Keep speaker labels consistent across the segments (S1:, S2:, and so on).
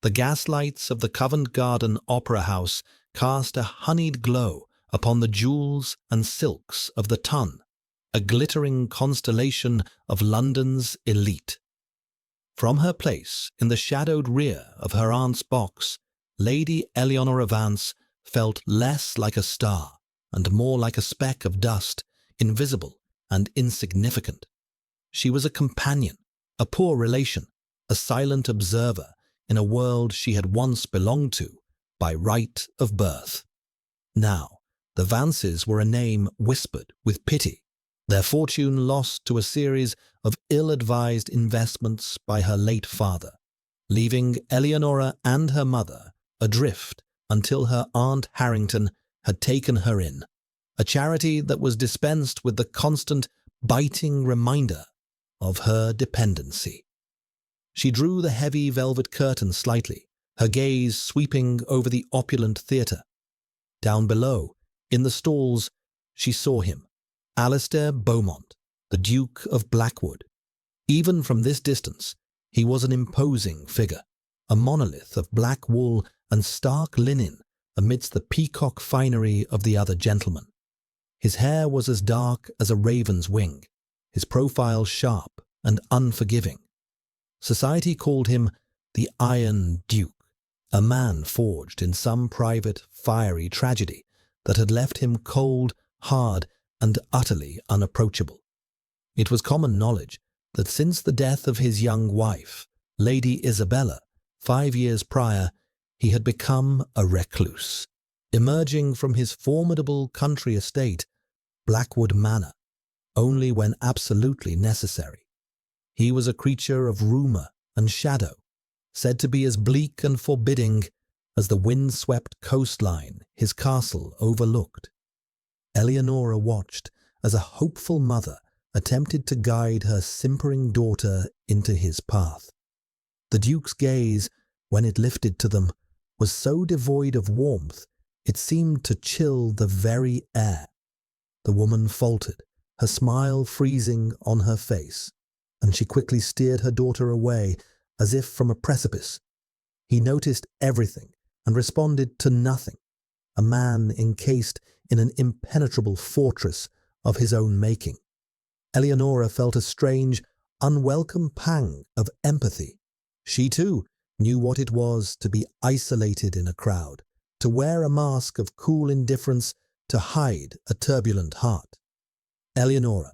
S1: The gaslights of the Covent Garden Opera House cast a honeyed glow upon the jewels and silks of the Tun, a glittering constellation of London's elite. From her place in the shadowed rear of her aunt's box, Lady Eleanor Vance felt less like a star and more like a speck of dust, invisible and insignificant. She was a companion, a poor relation, a silent observer in a world she had once belonged to by right of birth. Now, the Vances were a name whispered with pity, their fortune lost to a series of ill-advised investments by her late father, leaving Eleonora and her mother adrift until her Aunt Harrington had taken her in, a charity that was dispensed with the constant, biting reminder of her dependency. She drew the heavy velvet curtain slightly, her gaze sweeping over the opulent theatre. Down below, in the stalls, she saw him, Alistair Beaumont, the Duke of Blackwood. Even from this distance, he was an imposing figure, a monolith of black wool and stark linen amidst the peacock finery of the other gentlemen. His hair was as dark as a raven's wing, his profile sharp and unforgiving. Society called him the Iron Duke, a man forged in some private, fiery tragedy that had left him cold, hard, and utterly unapproachable. It was common knowledge that since the death of his young wife, Lady Isabella, 5 years prior, he had become a recluse, emerging from his formidable country estate, Blackwood Manor, only when absolutely necessary. He was a creature of rumour and shadow, said to be as bleak and forbidding as the wind-swept coastline his castle overlooked. Eleonora watched as a hopeful mother attempted to guide her simpering daughter into his path. The Duke's gaze, when it lifted to them, was so devoid of warmth it seemed to chill the very air. The woman faltered, her smile freezing on her face, and she quickly steered her daughter away as if from a precipice. He noticed everything and responded to nothing, a man encased in an impenetrable fortress of his own making. Eleonora felt a strange, unwelcome pang of empathy. She too knew what it was to be isolated in a crowd, to wear a mask of cool indifference to hide a turbulent heart. Eleonora,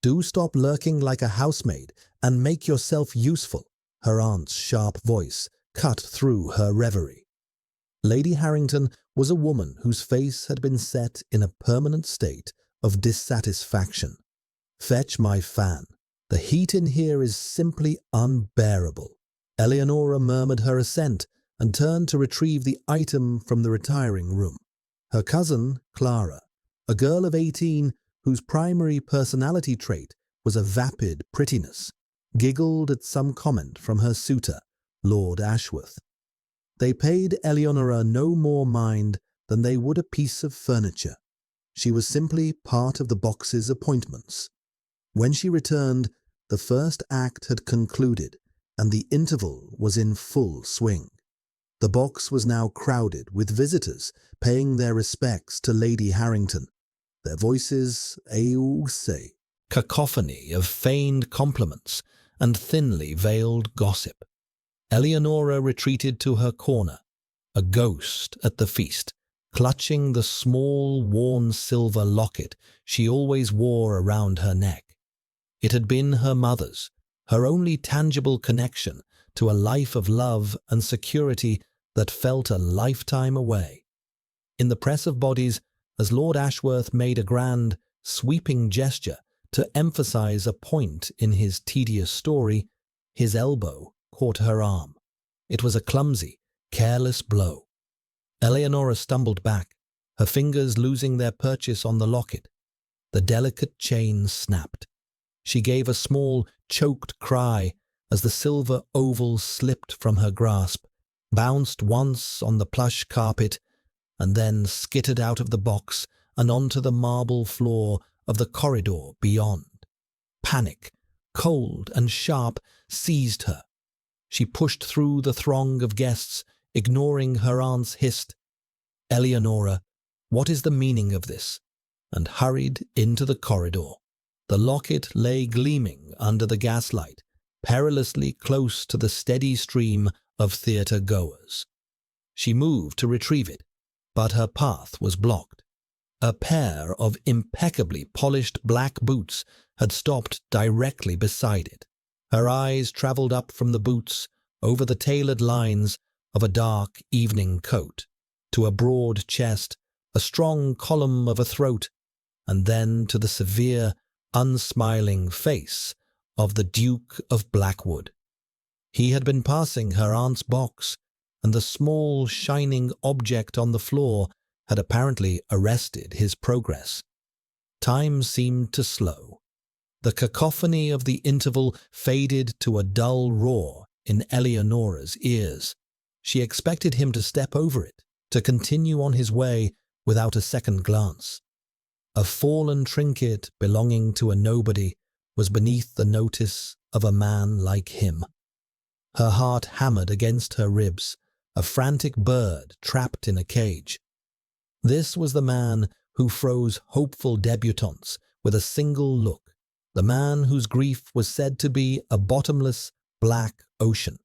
S1: do stop lurking like a housemaid and make yourself useful, her aunt's sharp voice cut through her reverie. Lady Harrington was a woman whose face had been set in a permanent state of dissatisfaction. Fetch my fan. The heat in here is simply unbearable. Eleonora murmured her assent and turned to retrieve the item from the retiring room. Her cousin, Clara, a girl of 18 whose primary personality trait was a vapid prettiness, giggled at some comment from her suitor, Lord Ashworth. They paid Eleonora no more mind than they would a piece of furniture. She was simply part of the box's appointments. When she returned, the first act had concluded, and the interval was in full swing. The box was now crowded with visitors paying their respects to Lady Harrington, their voices a cacophony of feigned compliments and thinly veiled gossip. Eleonora retreated to her corner, a ghost at the feast, clutching the small, worn silver locket she always wore around her neck. It had been her mother's, her only tangible connection to a life of love and security that felt a lifetime away. In the press of bodies, as Lord Ashworth made a grand, sweeping gesture to emphasize a point in his tedious story, his elbow caught her arm. It was a clumsy, careless blow. Eleonora stumbled back, her fingers losing their purchase on the locket. The delicate chain snapped. She gave a small, choked cry as the silver oval slipped from her grasp, bounced once on the plush carpet, and then skittered out of the box and onto the marble floor of the corridor beyond. Panic, cold and sharp, seized her. She pushed through the throng of guests, ignoring her aunt's hissed, "Eleonora, what is the meaning of this?" and hurried into the corridor. The locket lay gleaming under the gaslight, perilously close to the steady stream of theatre-goers. She moved to retrieve it, but her path was blocked. A pair of impeccably polished black boots had stopped directly beside it. Her eyes travelled up from the boots, over the tailored lines of a dark evening coat, to a broad chest, a strong column of a throat, and then to the severe, unsmiling face of the Duke of Blackwood. He had been passing her aunt's box, and the small, shining object on the floor had apparently arrested his progress. Time seemed to slow. The cacophony of the interval faded to a dull roar in Eleonora's ears. She expected him to step over it, to continue on his way without a second glance. A fallen trinket belonging to a nobody was beneath the notice of a man like him. Her heart hammered against her ribs, a frantic bird trapped in a cage. This was the man who froze hopeful debutantes with a single look, the man whose grief was said to be a bottomless, black ocean.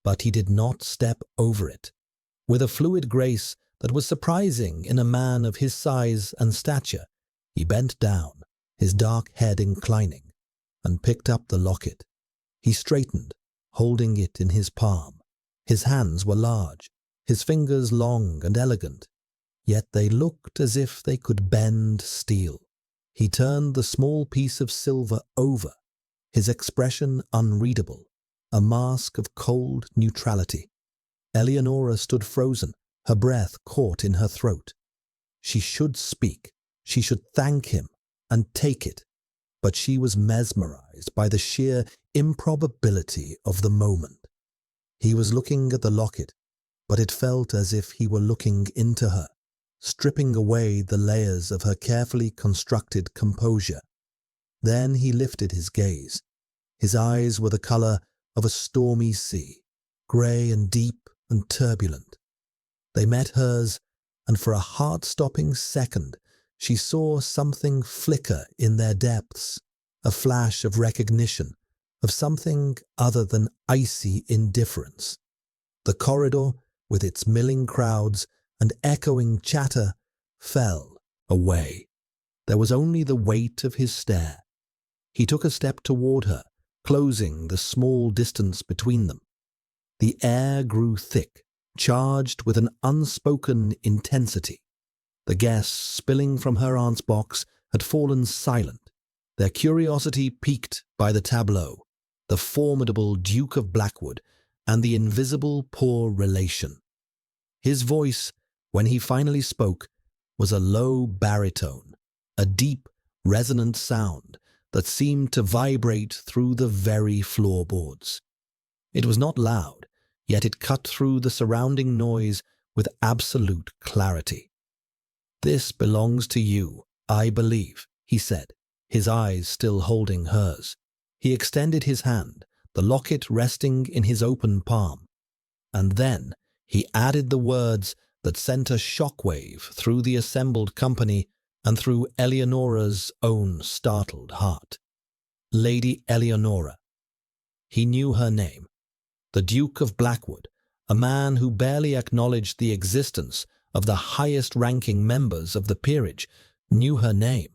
S1: But he did not step over it. With a fluid grace that was surprising in a man of his size and stature, he bent down, his dark head inclining, and picked up the locket. He straightened, holding it in his palm. His hands were large, his fingers long and elegant, yet they looked as if they could bend steel. He turned the small piece of silver over, his expression unreadable, a mask of cold neutrality. Eleonora stood frozen, her breath caught in her throat. She should speak, she should thank him and take it, but she was mesmerized by the sheer improbability of the moment. He was looking at the locket, but it felt as if he were looking into her, stripping away the layers of her carefully constructed composure. Then he lifted his gaze. His eyes were the color of a stormy sea, grey and deep and turbulent. They met hers, and for a heart-stopping second she saw something flicker in their depths, a flash of recognition, of something other than icy indifference. The corridor, with its milling crowds and echoing chatter, fell away. There was only the weight of his stare. He took a step toward her, closing the small distance between them. The air grew thick, charged with an unspoken intensity. The guests spilling from her aunt's box had fallen silent, their curiosity piqued by the tableau, the formidable Duke of Blackwood and the invisible poor relation. His voice, when he finally spoke, was a low baritone, a deep, resonant sound that seemed to vibrate through the very floorboards. It was not loud, yet it cut through the surrounding noise with absolute clarity. "This belongs to you, I believe," he said, his eyes still holding hers. He extended his hand, the locket resting in his open palm. And then he added the words that sent a shockwave through the assembled company and through Eleonora's own startled heart. Lady Eleonora. He knew her name. The Duke of Blackwood, a man who barely acknowledged the existence of the highest-ranking members of the peerage, knew her name.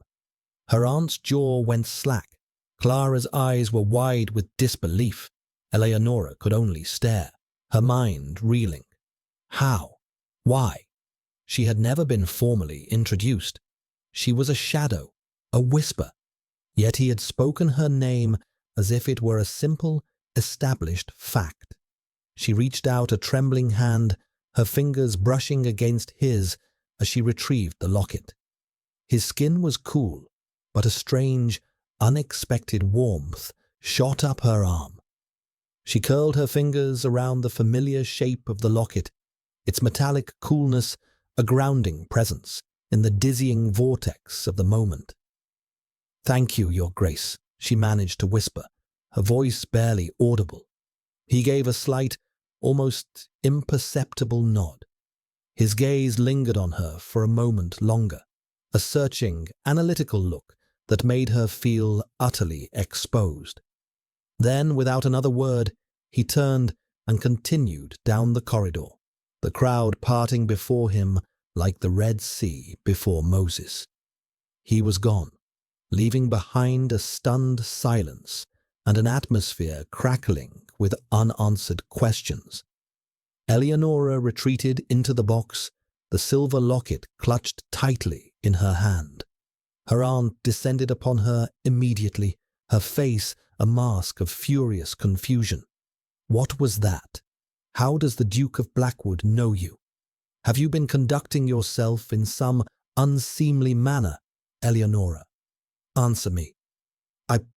S1: Her aunt's jaw went slack. Clara's eyes were wide with disbelief. Eleonora could only stare, her mind reeling. How? Why? She had never been formally introduced. She was a shadow, a whisper. Yet he had spoken her name as if it were a simple, established fact. She reached out a trembling hand, her fingers brushing against his as she retrieved the locket. His skin was cool, but a strange, unexpected warmth shot up her arm. She curled her fingers around the familiar shape of the locket, its metallic coolness a grounding presence in the dizzying vortex of the moment. "Thank you, Your Grace," she managed to whisper, her voice barely audible. He gave a slight, almost imperceptible nod. His gaze lingered on her for a moment longer, a searching, analytical look that made her feel utterly exposed. Then, without another word, he turned and continued down the corridor, the crowd parting before him like the Red Sea before Moses. He was gone, leaving behind a stunned silence and an atmosphere crackling with unanswered questions. Eleonora retreated into the box, the silver locket clutched tightly in her hand. Her aunt descended upon her immediately, her face a mask of furious confusion. What was that? How does the Duke of Blackwood know you? Have you been conducting yourself in some unseemly manner, Eleonora? Answer me.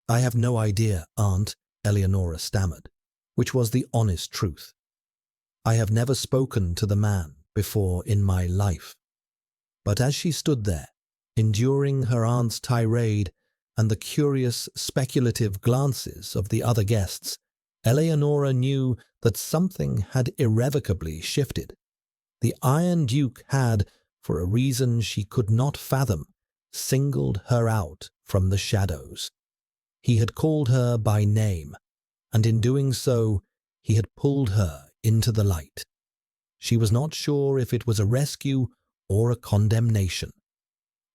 S1: I have no idea, Aunt, Eleonora stammered, which was the honest truth. I have never spoken to the man before in my life. But as she stood there, enduring her aunt's tirade and the curious, speculative glances of the other guests, Eleonora knew that something had irrevocably shifted. The Iron Duke had, for a reason she could not fathom, singled her out from the shadows. He had called her by name, and in doing so, he had pulled her into the light. She was not sure if it was a rescue or a condemnation.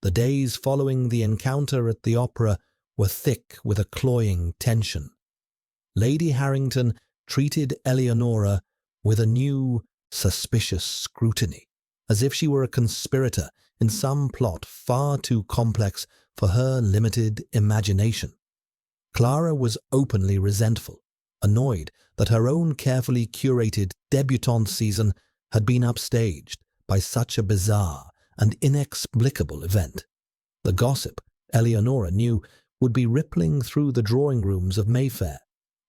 S1: The days following the encounter at the opera were thick with a cloying tension. Lady Harrington treated Eleonora with a new, suspicious scrutiny, as if she were a conspirator in some plot far too complex for her limited imagination. Clara was openly resentful, annoyed that her own carefully curated debutante season had been upstaged by such a bizarre and inexplicable event. The gossip, Eleonora knew, would be rippling through the drawing rooms of Mayfair,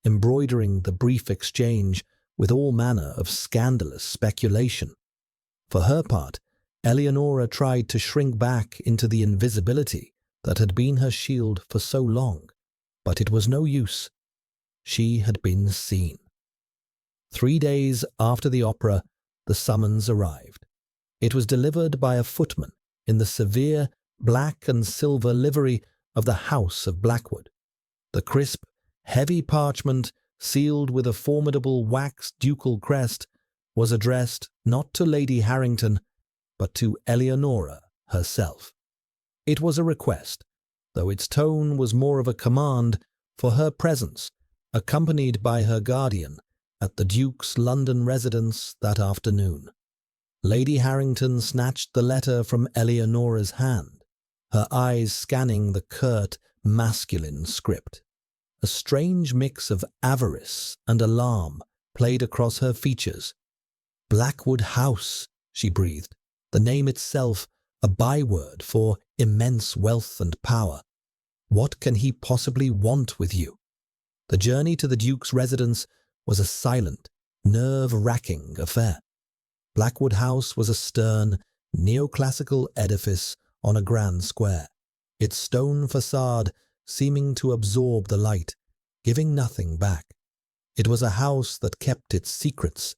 S1: embroidering the brief exchange with all manner of scandalous speculation. For her part, Eleonora tried to shrink back into the invisibility that had been her shield for so long, but it was no use. She had been seen. 3 days after the opera, the summons arrived. It was delivered by a footman in the severe black and silver livery of the House of Blackwood. The crisp, heavy parchment, sealed with a formidable wax ducal crest, was addressed not to Lady Harrington, but to Eleonora herself. It was a request, though its tone was more of a command, for her presence, accompanied by her guardian, at the Duke's London residence that afternoon. Lady Harrington snatched the letter from Eleonora's hand, her eyes scanning the curt, masculine script. A strange mix of avarice and alarm played across her features. Blackwood House, she breathed, the name itself a byword for immense wealth and power. What can he possibly want with you? The journey to the Duke's residence was a silent, nerve-wracking affair. Blackwood House was a stern, neoclassical edifice on a grand square, its stone facade seeming to absorb the light, giving nothing back. It was a house that kept its secrets.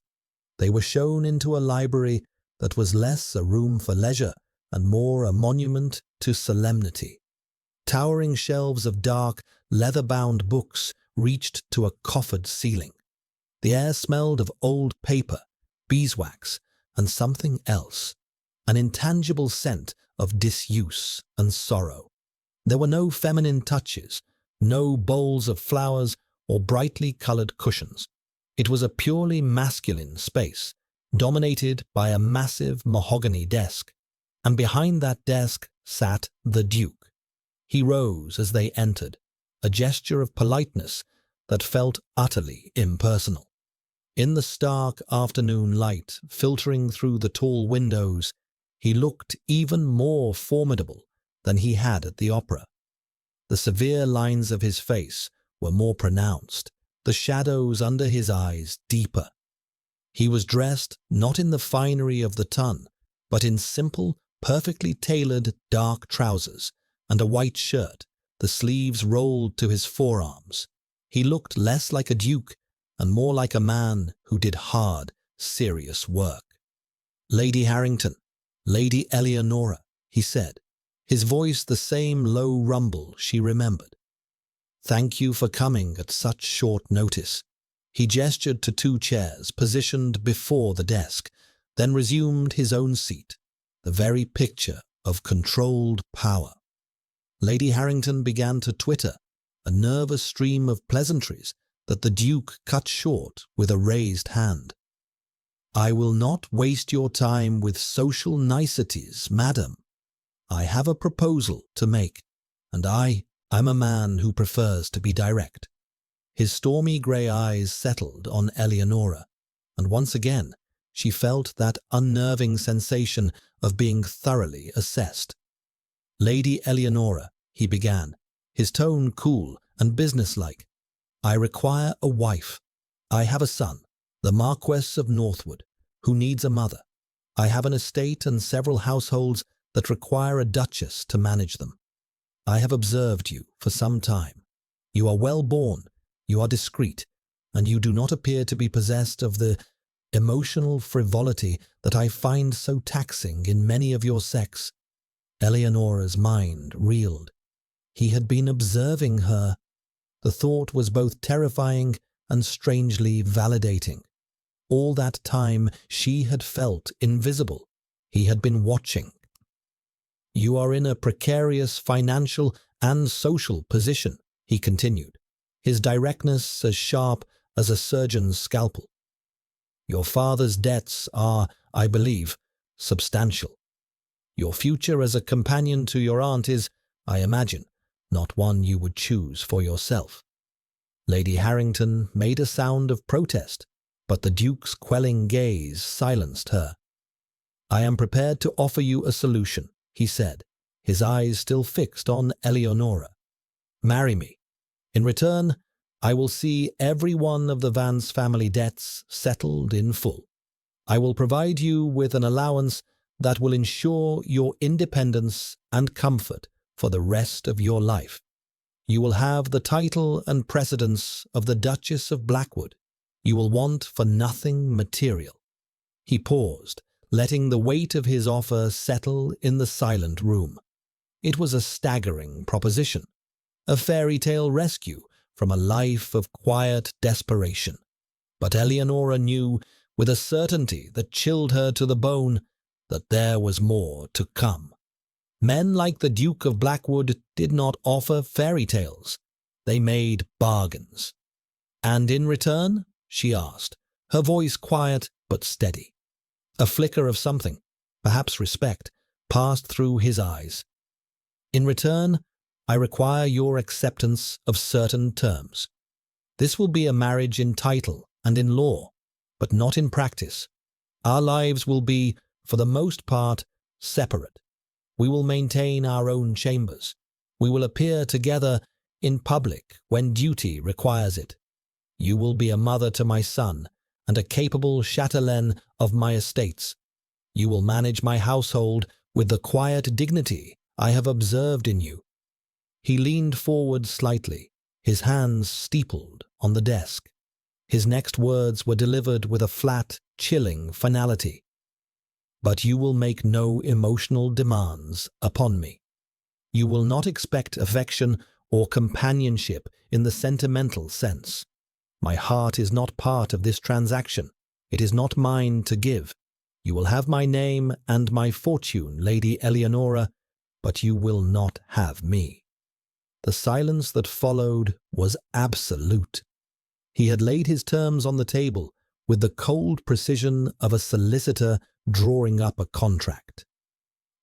S1: They were shown into a library that was less a room for leisure and more a monument to solemnity. Towering shelves of dark, leather-bound books reached to a coffered ceiling. The air smelled of old paper, beeswax, and something else, an intangible scent of disuse and sorrow. There were no feminine touches, no bowls of flowers or brightly colored cushions. It was a purely masculine space, dominated by a massive mahogany desk, and behind that desk sat the Duke. He rose as they entered, a gesture of politeness that felt utterly impersonal. In the stark afternoon light filtering through the tall windows, he looked even more formidable than he had at the opera. The severe lines of his face were more pronounced, the shadows under his eyes deeper. He was dressed not in the finery of the ton, but in simple, perfectly tailored dark trousers and a white shirt, the sleeves rolled to his forearms. He looked less like a duke and more like a man who did hard, serious work. "Lady Harrington, Lady Eleonora," he said, his voice the same low rumble she remembered. "Thank you for coming at such short notice." He gestured to two chairs positioned before the desk, then resumed his own seat, the very picture of controlled power. Lady Harrington began to twitter, a nervous stream of pleasantries that the Duke cut short with a raised hand. "I will not waste your time with social niceties, madam. I have a proposal to make, and I'm a man who prefers to be direct." His stormy grey eyes settled on Eleonora, and once again she felt that unnerving sensation of being thoroughly assessed. "Lady Eleonora," he began, his tone cool and businesslike, "I require a wife. I have a son, the Marquess of Northwood, who needs a mother. I have an estate and several households that require a duchess to manage them. I have observed you for some time. You are well born, you are discreet, and you do not appear to be possessed of the emotional frivolity that I find so taxing in many of your sex." Eleonora's mind reeled. He had been observing her. The thought was both terrifying and strangely validating. All that time she had felt invisible. He had been watching. "You are in a precarious financial and social position," he continued, his directness as sharp as a surgeon's scalpel. "Your father's debts are, I believe, substantial. Your future as a companion to your aunt is, I imagine, not one you would choose for yourself." Lady Harrington made a sound of protest, but the Duke's quelling gaze silenced her. "I am prepared to offer you a solution," he said, his eyes still fixed on Eleonora. "Marry me. In return, I will see every one of the Vance family debts settled in full. I will provide you with an allowance that will ensure your independence and comfort for the rest of your life. You will have the title and precedence of the Duchess of Blackwood. You will want for nothing material." He paused, letting the weight of his offer settle in the silent room. It was a staggering proposition, a fairy tale rescue from a life of quiet desperation. But Eleonora knew, with a certainty that chilled her to the bone, that there was more to come. Men like the Duke of Blackwood did not offer fairy tales. They made bargains. "And in return?" she asked, her voice quiet but steady. A flicker of something, perhaps respect, passed through his eyes. "In return, I require your acceptance of certain terms. This will be a marriage in title and in law, but not in practice. Our lives will be, for the most part, separate. We will maintain our own chambers. We will appear together in public when duty requires it. You will be a mother to my son and a capable chatelaine of my estates. You will manage my household with the quiet dignity I have observed in you." He leaned forward slightly, his hands steepled on the desk. His next words were delivered with a flat, chilling finality. "But you will make no emotional demands upon me. You will not expect affection or companionship in the sentimental sense. My heart is not part of this transaction. It is not mine to give. You will have my name and my fortune, Lady Eleonora, but you will not have me." The silence that followed was absolute. He had laid his terms on the table with the cold precision of a solicitor drawing up a contract.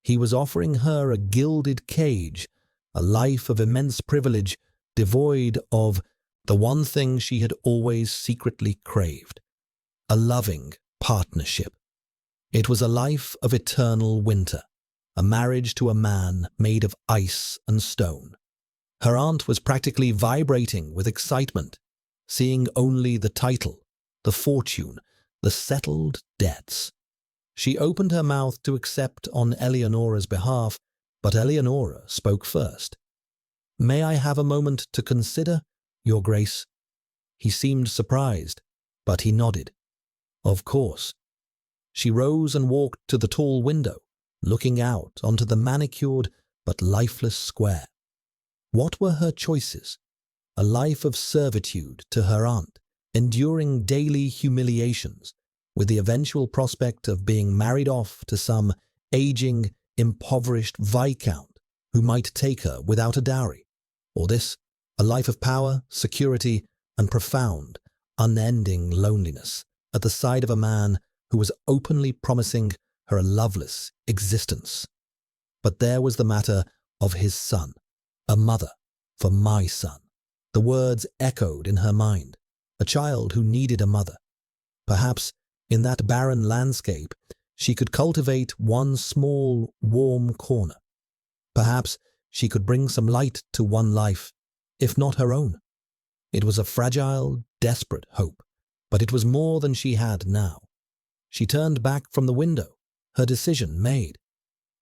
S1: He was offering her a gilded cage, a life of immense privilege, devoid of the one thing she had always secretly craved, a loving partnership. It was a life of eternal winter, a marriage to a man made of ice and stone. Her aunt was practically vibrating with excitement, seeing only the title, the fortune, the settled debts. She opened her mouth to accept on Eleonora's behalf, but Eleonora spoke first. "May I have a moment to consider, Your Grace?" He seemed surprised, but he nodded. Of course. She rose and walked to the tall window, looking out onto the manicured but lifeless square. What were her choices? A life of servitude to her aunt, enduring daily humiliations, with the eventual prospect of being married off to some aging, impoverished viscount who might take her without a dowry. Or this, a life of power, security, and profound, unending loneliness at the side of a man who was openly promising her a loveless existence. But there was the matter of his son, a mother for my son. The words echoed in her mind, a child who needed a mother. Perhaps in that barren landscape she could cultivate one small, warm corner. Perhaps she could bring some light to one life, if not her own. It was a fragile, desperate hope, but it was more than she had now. She turned back from the window, her decision made.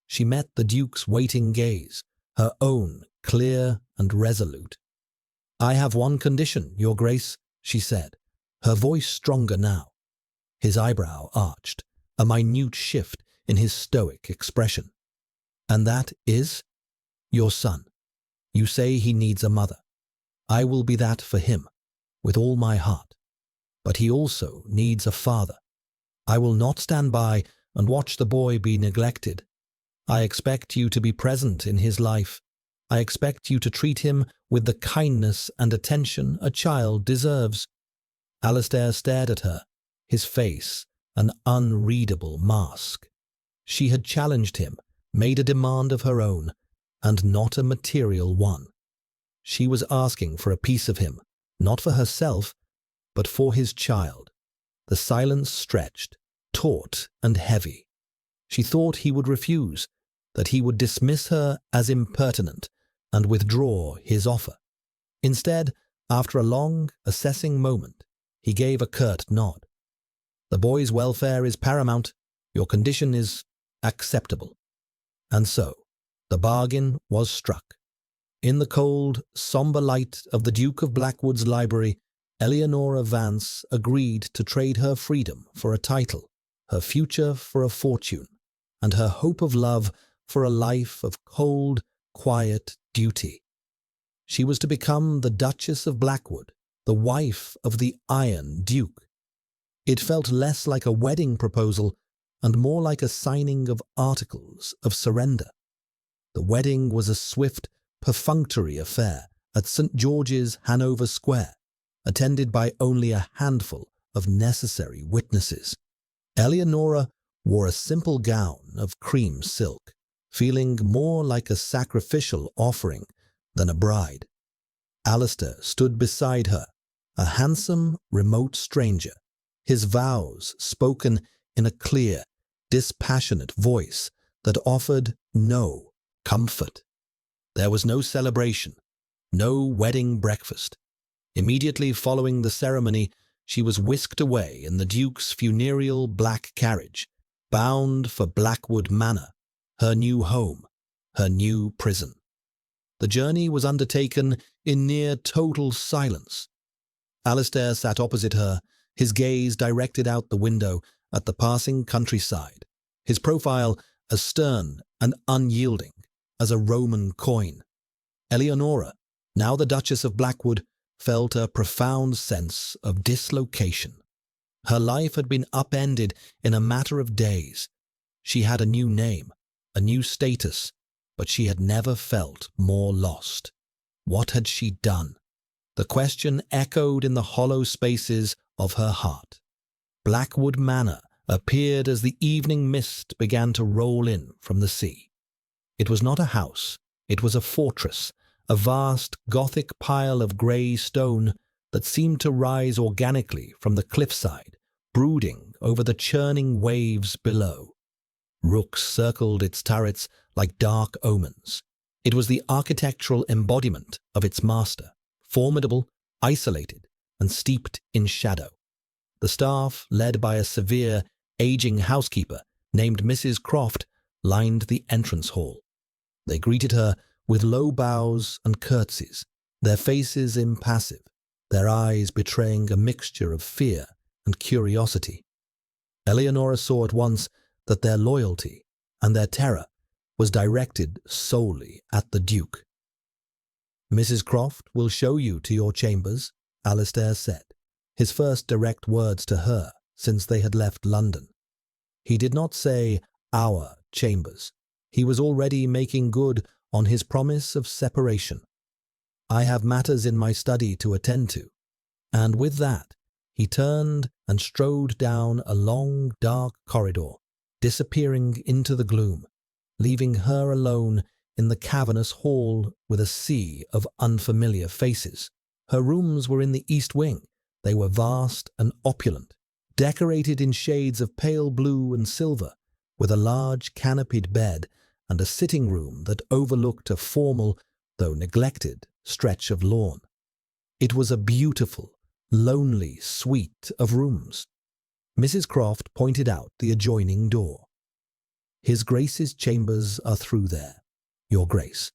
S1: She met the Duke's waiting gaze, her own clear and resolute. "I have one condition, Your Grace," she said, her voice stronger now. His eyebrow arched, a minute shift in his stoic expression. "And that is? Your son. You say he needs a mother. I will be that for him, with all my heart. But he also needs a father. I will not stand by and watch the boy be neglected. I expect you to be present in his life. I expect you to treat him with the kindness and attention a child deserves." Alistair stared at her, his face an unreadable mask. She had challenged him, made a demand of her own, and not a material one. She was asking for a piece of him, not for herself, but for his child. The silence stretched, taut and heavy. She thought he would refuse, that he would dismiss her as impertinent and withdraw his offer. Instead, after a long, assessing moment, he gave a curt nod. "The boy's welfare is paramount. Your condition is acceptable." And so, the bargain was struck. In the cold, sombre light of the Duke of Blackwood's library, Eleonora Vance agreed to trade her freedom for a title, her future for a fortune, and her hope of love for a life of cold, quiet duty. She was to become the Duchess of Blackwood, the wife of the Iron Duke. It felt less like a wedding proposal and more like a signing of articles of surrender. The wedding was a swift, perfunctory affair at St. George's, Hanover Square, attended by only a handful of necessary witnesses. Eleonora wore a simple gown of cream silk, feeling more like a sacrificial offering than a bride. Alistair stood beside her, a handsome, remote stranger, his vows spoken in a clear, dispassionate voice that offered no comfort. There was no celebration, no wedding breakfast. Immediately following the ceremony, she was whisked away in the Duke's funereal black carriage, bound for Blackwood Manor, her new home, her new prison. The journey was undertaken in near total silence. Alistair sat opposite her, his gaze directed out the window at the passing countryside, his profile as stern and unyielding as a Roman coin. Eleonora, now the Duchess of Blackwood, felt a profound sense of dislocation. Her life had been upended in a matter of days. She had a new name, a new status, but she had never felt more lost. What had she done? The question echoed in the hollow spaces of her heart. Blackwood Manor appeared as the evening mist began to roll in from the sea. It was not a house, it was a fortress, a vast Gothic pile of grey stone that seemed to rise organically from the cliffside, brooding over the churning waves below. Rooks circled its turrets like dark omens. It was the architectural embodiment of its master, formidable, isolated, and steeped in shadow. The staff, led by a severe, aging housekeeper named Mrs. Croft, lined the entrance hall. They greeted her with low bows and curtsies, their faces impassive, their eyes betraying a mixture of fear and curiosity. Eleonora saw at once that their loyalty and their terror was directed solely at the Duke. "Mrs. Croft will show you to your chambers," Alistair said, his first direct words to her since they had left London. He did not say "our chambers." He was already making good on his promise of separation. "I have matters in my study to attend to." And with that, he turned and strode down a long, dark corridor, disappearing into the gloom, leaving her alone in the cavernous hall with a sea of unfamiliar faces. Her rooms were in the east wing. They were vast and opulent, decorated in shades of pale blue and silver, with a large canopied bed and a sitting room that overlooked a formal, though neglected, stretch of lawn. It was a beautiful, lonely suite of rooms. Mrs. Croft pointed out the adjoining door. "His Grace's chambers are through there, Your Grace.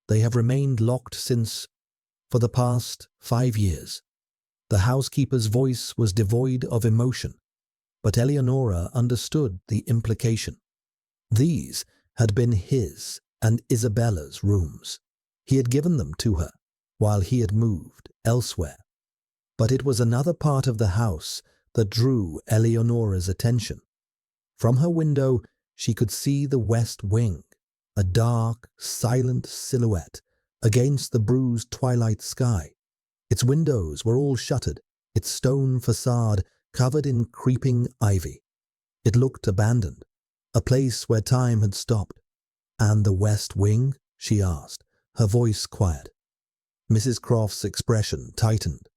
S1: They have remained locked for the past 5 years." The housekeeper's voice was devoid of emotion, but Eleonora understood the implication. These had been his and Isabella's rooms. He had given them to her while he had moved elsewhere. But it was another part of the house that drew Eleonora's attention. From her window she could see the west wing, a dark, silent silhouette against the bruised twilight sky. Its windows were all shuttered, its stone facade covered in creeping ivy. It looked abandoned, a place where time had stopped. "And the west wing?" she asked, her voice quiet. Mrs. Croft's expression tightened.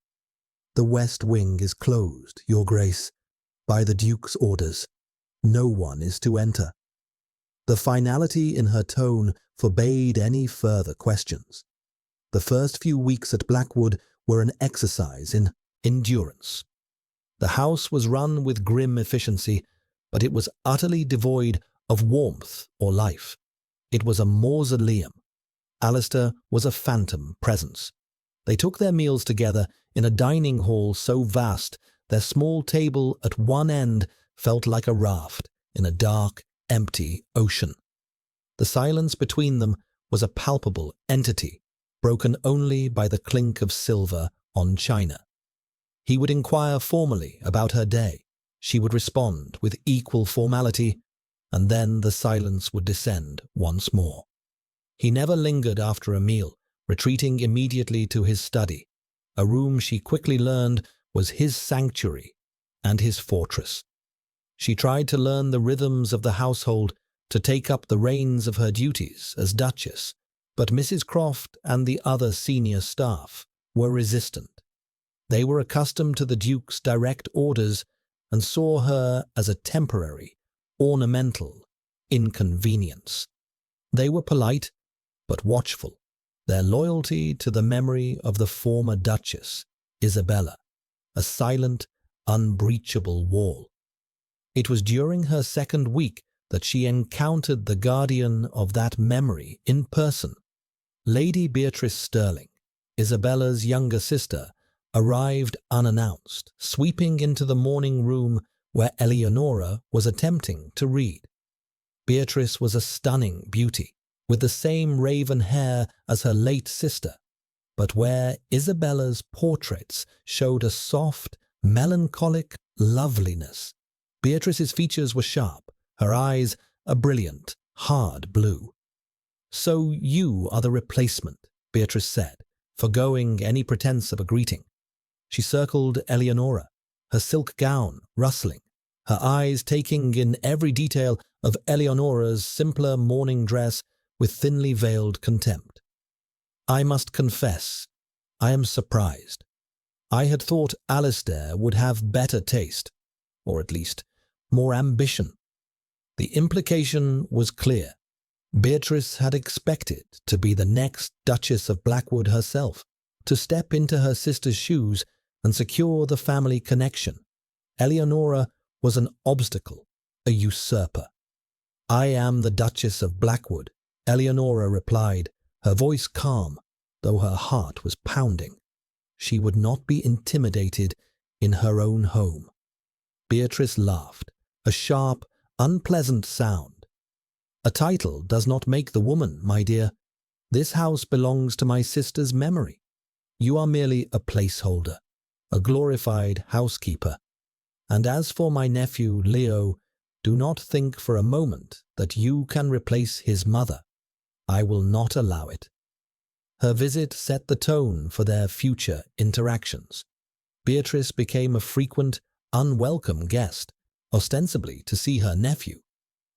S1: "The west wing is closed, Your Grace, by the Duke's orders. No one is to enter." The finality in her tone forbade any further questions. The first few weeks at Blackwood were an exercise in endurance. The house was run with grim efficiency, but it was utterly devoid of warmth or life. It was a mausoleum. Alistair was a phantom presence. They took their meals together in a dining hall so vast their small table at one end felt like a raft in a dark, empty ocean. The silence between them was a palpable entity, broken only by the clink of silver on china. He would inquire formally about her day. She would respond with equal formality, and then the silence would descend once more. He never lingered after a meal, retreating immediately to his study, a room she quickly learned was his sanctuary and his fortress. She tried to learn the rhythms of the household, to take up the reins of her duties as Duchess, but Mrs. Croft and the other senior staff were resistant. They were accustomed to the Duke's direct orders and saw her as a temporary, ornamental inconvenience. They were polite, but watchful, their loyalty to the memory of the former Duchess, Isabella, a silent, unbreachable wall. It was during her second week that she encountered the guardian of that memory in person. Lady Beatrice Sterling, Isabella's younger sister, arrived unannounced, sweeping into the morning room where Eleonora was attempting to read. Beatrice was a stunning beauty, with the same raven hair as her late sister, but where Isabella's portraits showed a soft, melancholic loveliness, Beatrice's features were sharp, her eyes a brilliant, hard blue. "So you are the replacement," Beatrice said, forgoing any pretense of a greeting. She circled Eleonora, her silk gown rustling, her eyes taking in every detail of Eleonora's simpler morning dress with thinly veiled contempt. "I must confess, I am surprised. I had thought Alistair would have better taste, or at least more ambition." The implication was clear. Beatrice had expected to be the next Duchess of Blackwood herself, to step into her sister's shoes and secure the family connection. Eleonora was an obstacle, a usurper. "I am the Duchess of Blackwood," Eleonora replied, her voice calm, though her heart was pounding. she would not be intimidated in her own home. Beatrice laughed, a sharp, unpleasant sound. "A title does not make the woman, my dear. This house belongs to my sister's memory. You are merely a placeholder, a glorified housekeeper. And as for my nephew, Leo, do not think for a moment that you can replace his mother. I will not allow it." Her visit set the tone for their future interactions. Beatrice became a frequent, unwelcome guest, ostensibly to see her nephew,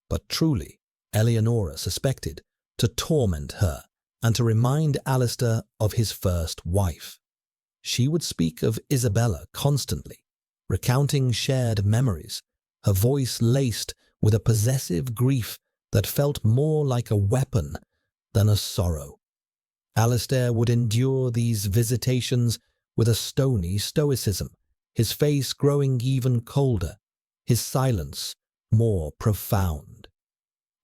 S1: but truly, Eleonora suspected, to torment her and to remind Alistair of his first wife. She would speak of Isabella constantly, recounting shared memories, her voice laced with a possessive grief that felt more like a weapon than a sorrow. Alistair would endure these visitations with a stony stoicism, his face growing even colder, his silence more profound.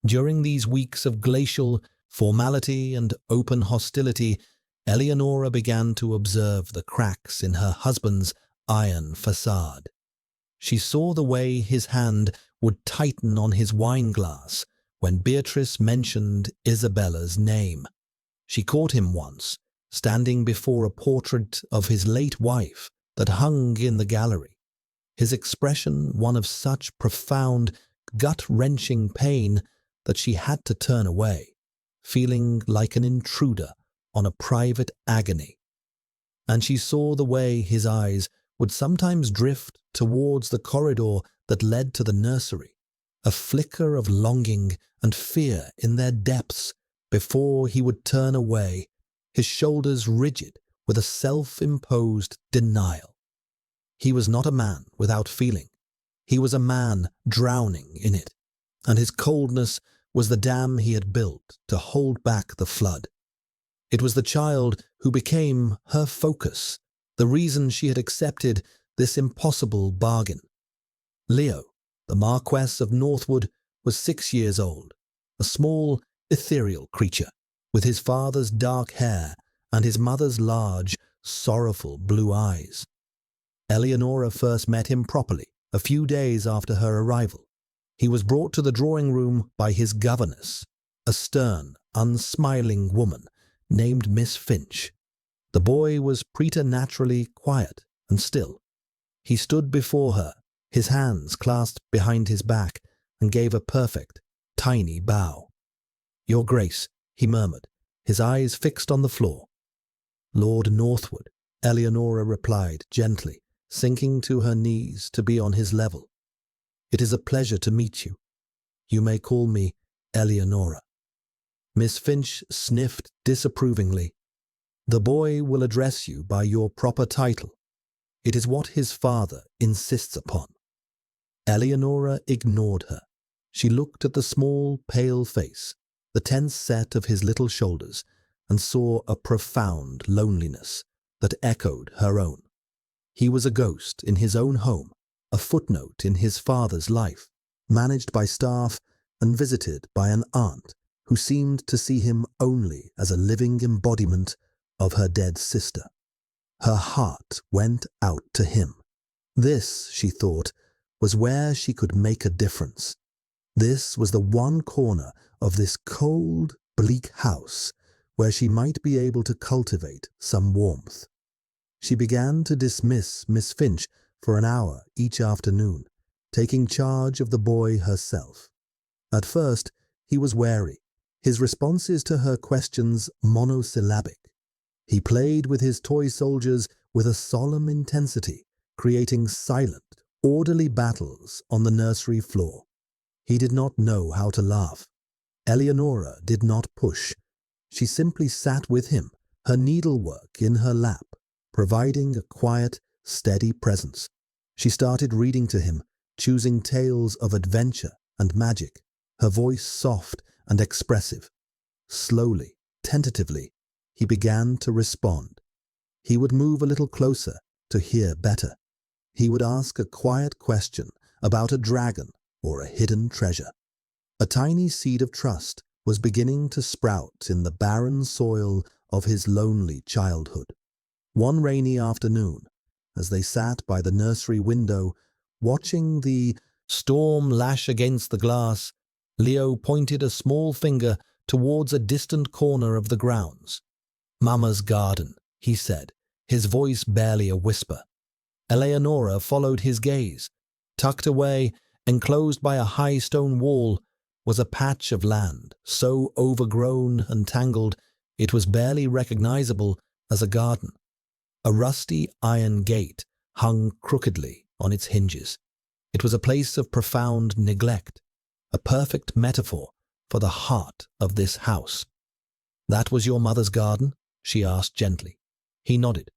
S1: During these weeks of glacial formality and open hostility, Eleonora began to observe the cracks in her husband's iron facade. She saw the way his hand would tighten on his wineglass when Beatrice mentioned Isabella's name. She caught him once, standing before a portrait of his late wife that hung in the gallery, his expression one of such profound, gut-wrenching pain that she had to turn away, feeling like an intruder on a private agony. And she saw the way his eyes would sometimes drift towards the corridor that led to the nursery, a flicker of longing and fear in their depths before he would turn away, his shoulders rigid with a self-imposed denial. He was not a man without feeling. He was a man drowning in it, and his coldness was the dam he had built to hold back the flood. It was the child who became her focus, the reason she had accepted this impossible bargain. Leo, the Marquess of Northwood, was 6 years old, a small, ethereal creature, with his father's dark hair and his mother's large, sorrowful blue eyes. Eleonora first met him properly a few days after her arrival. He was brought to the drawing room by his governess, a stern, unsmiling woman named Miss Finch. The boy was preternaturally quiet and still. He stood before her, his hands clasped behind his back, and gave a perfect, tiny bow. "Your Grace," he murmured, his eyes fixed on the floor. "Lord Northwood," Eleonora replied gently, sinking to her knees to be on his level. "It is a pleasure to meet you. You may call me Eleonora." Miss Finch sniffed disapprovingly. "The boy will address you by your proper title. It is what his father insists upon." Eleonora ignored her. She looked at the small, pale face, the tense set of his little shoulders, and saw a profound loneliness that echoed her own. He was a ghost in his own home, a footnote in his father's life, managed by staff and visited by an aunt who seemed to see him only as a living embodiment of her dead sister. Her heart went out to him. This, she thought, was where she could make a difference. This was the one corner of this cold, bleak house where she might be able to cultivate some warmth. She began to dismiss Miss Finch for an hour each afternoon, taking charge of the boy herself. At first, he was wary, his responses to her questions monosyllabic. He played with his toy soldiers with a solemn intensity, creating silent, orderly battles on the nursery floor. He did not know how to laugh. Eleonora did not push. She simply sat with him, her needlework in her lap, providing a quiet, steady presence. She started reading to him, choosing tales of adventure and magic, her voice soft and expressive. Slowly, tentatively, he began to respond. He would move a little closer to hear better. He would ask a quiet question about a dragon or a hidden treasure. A tiny seed of trust was beginning to sprout in the barren soil of his lonely childhood. One rainy afternoon, as they sat by the nursery window, watching the storm lash against the glass, Leo pointed a small finger towards a distant corner of the grounds. "Mama's garden," he said, his voice barely a whisper. Eleonora followed his gaze. Tucked away, enclosed by a high stone wall, was a patch of land so overgrown and tangled it was barely recognizable as a garden. A rusty iron gate hung crookedly on its hinges. It was a place of profound neglect, a perfect metaphor for the heart of this house. "That was your mother's garden?" she asked gently. He nodded.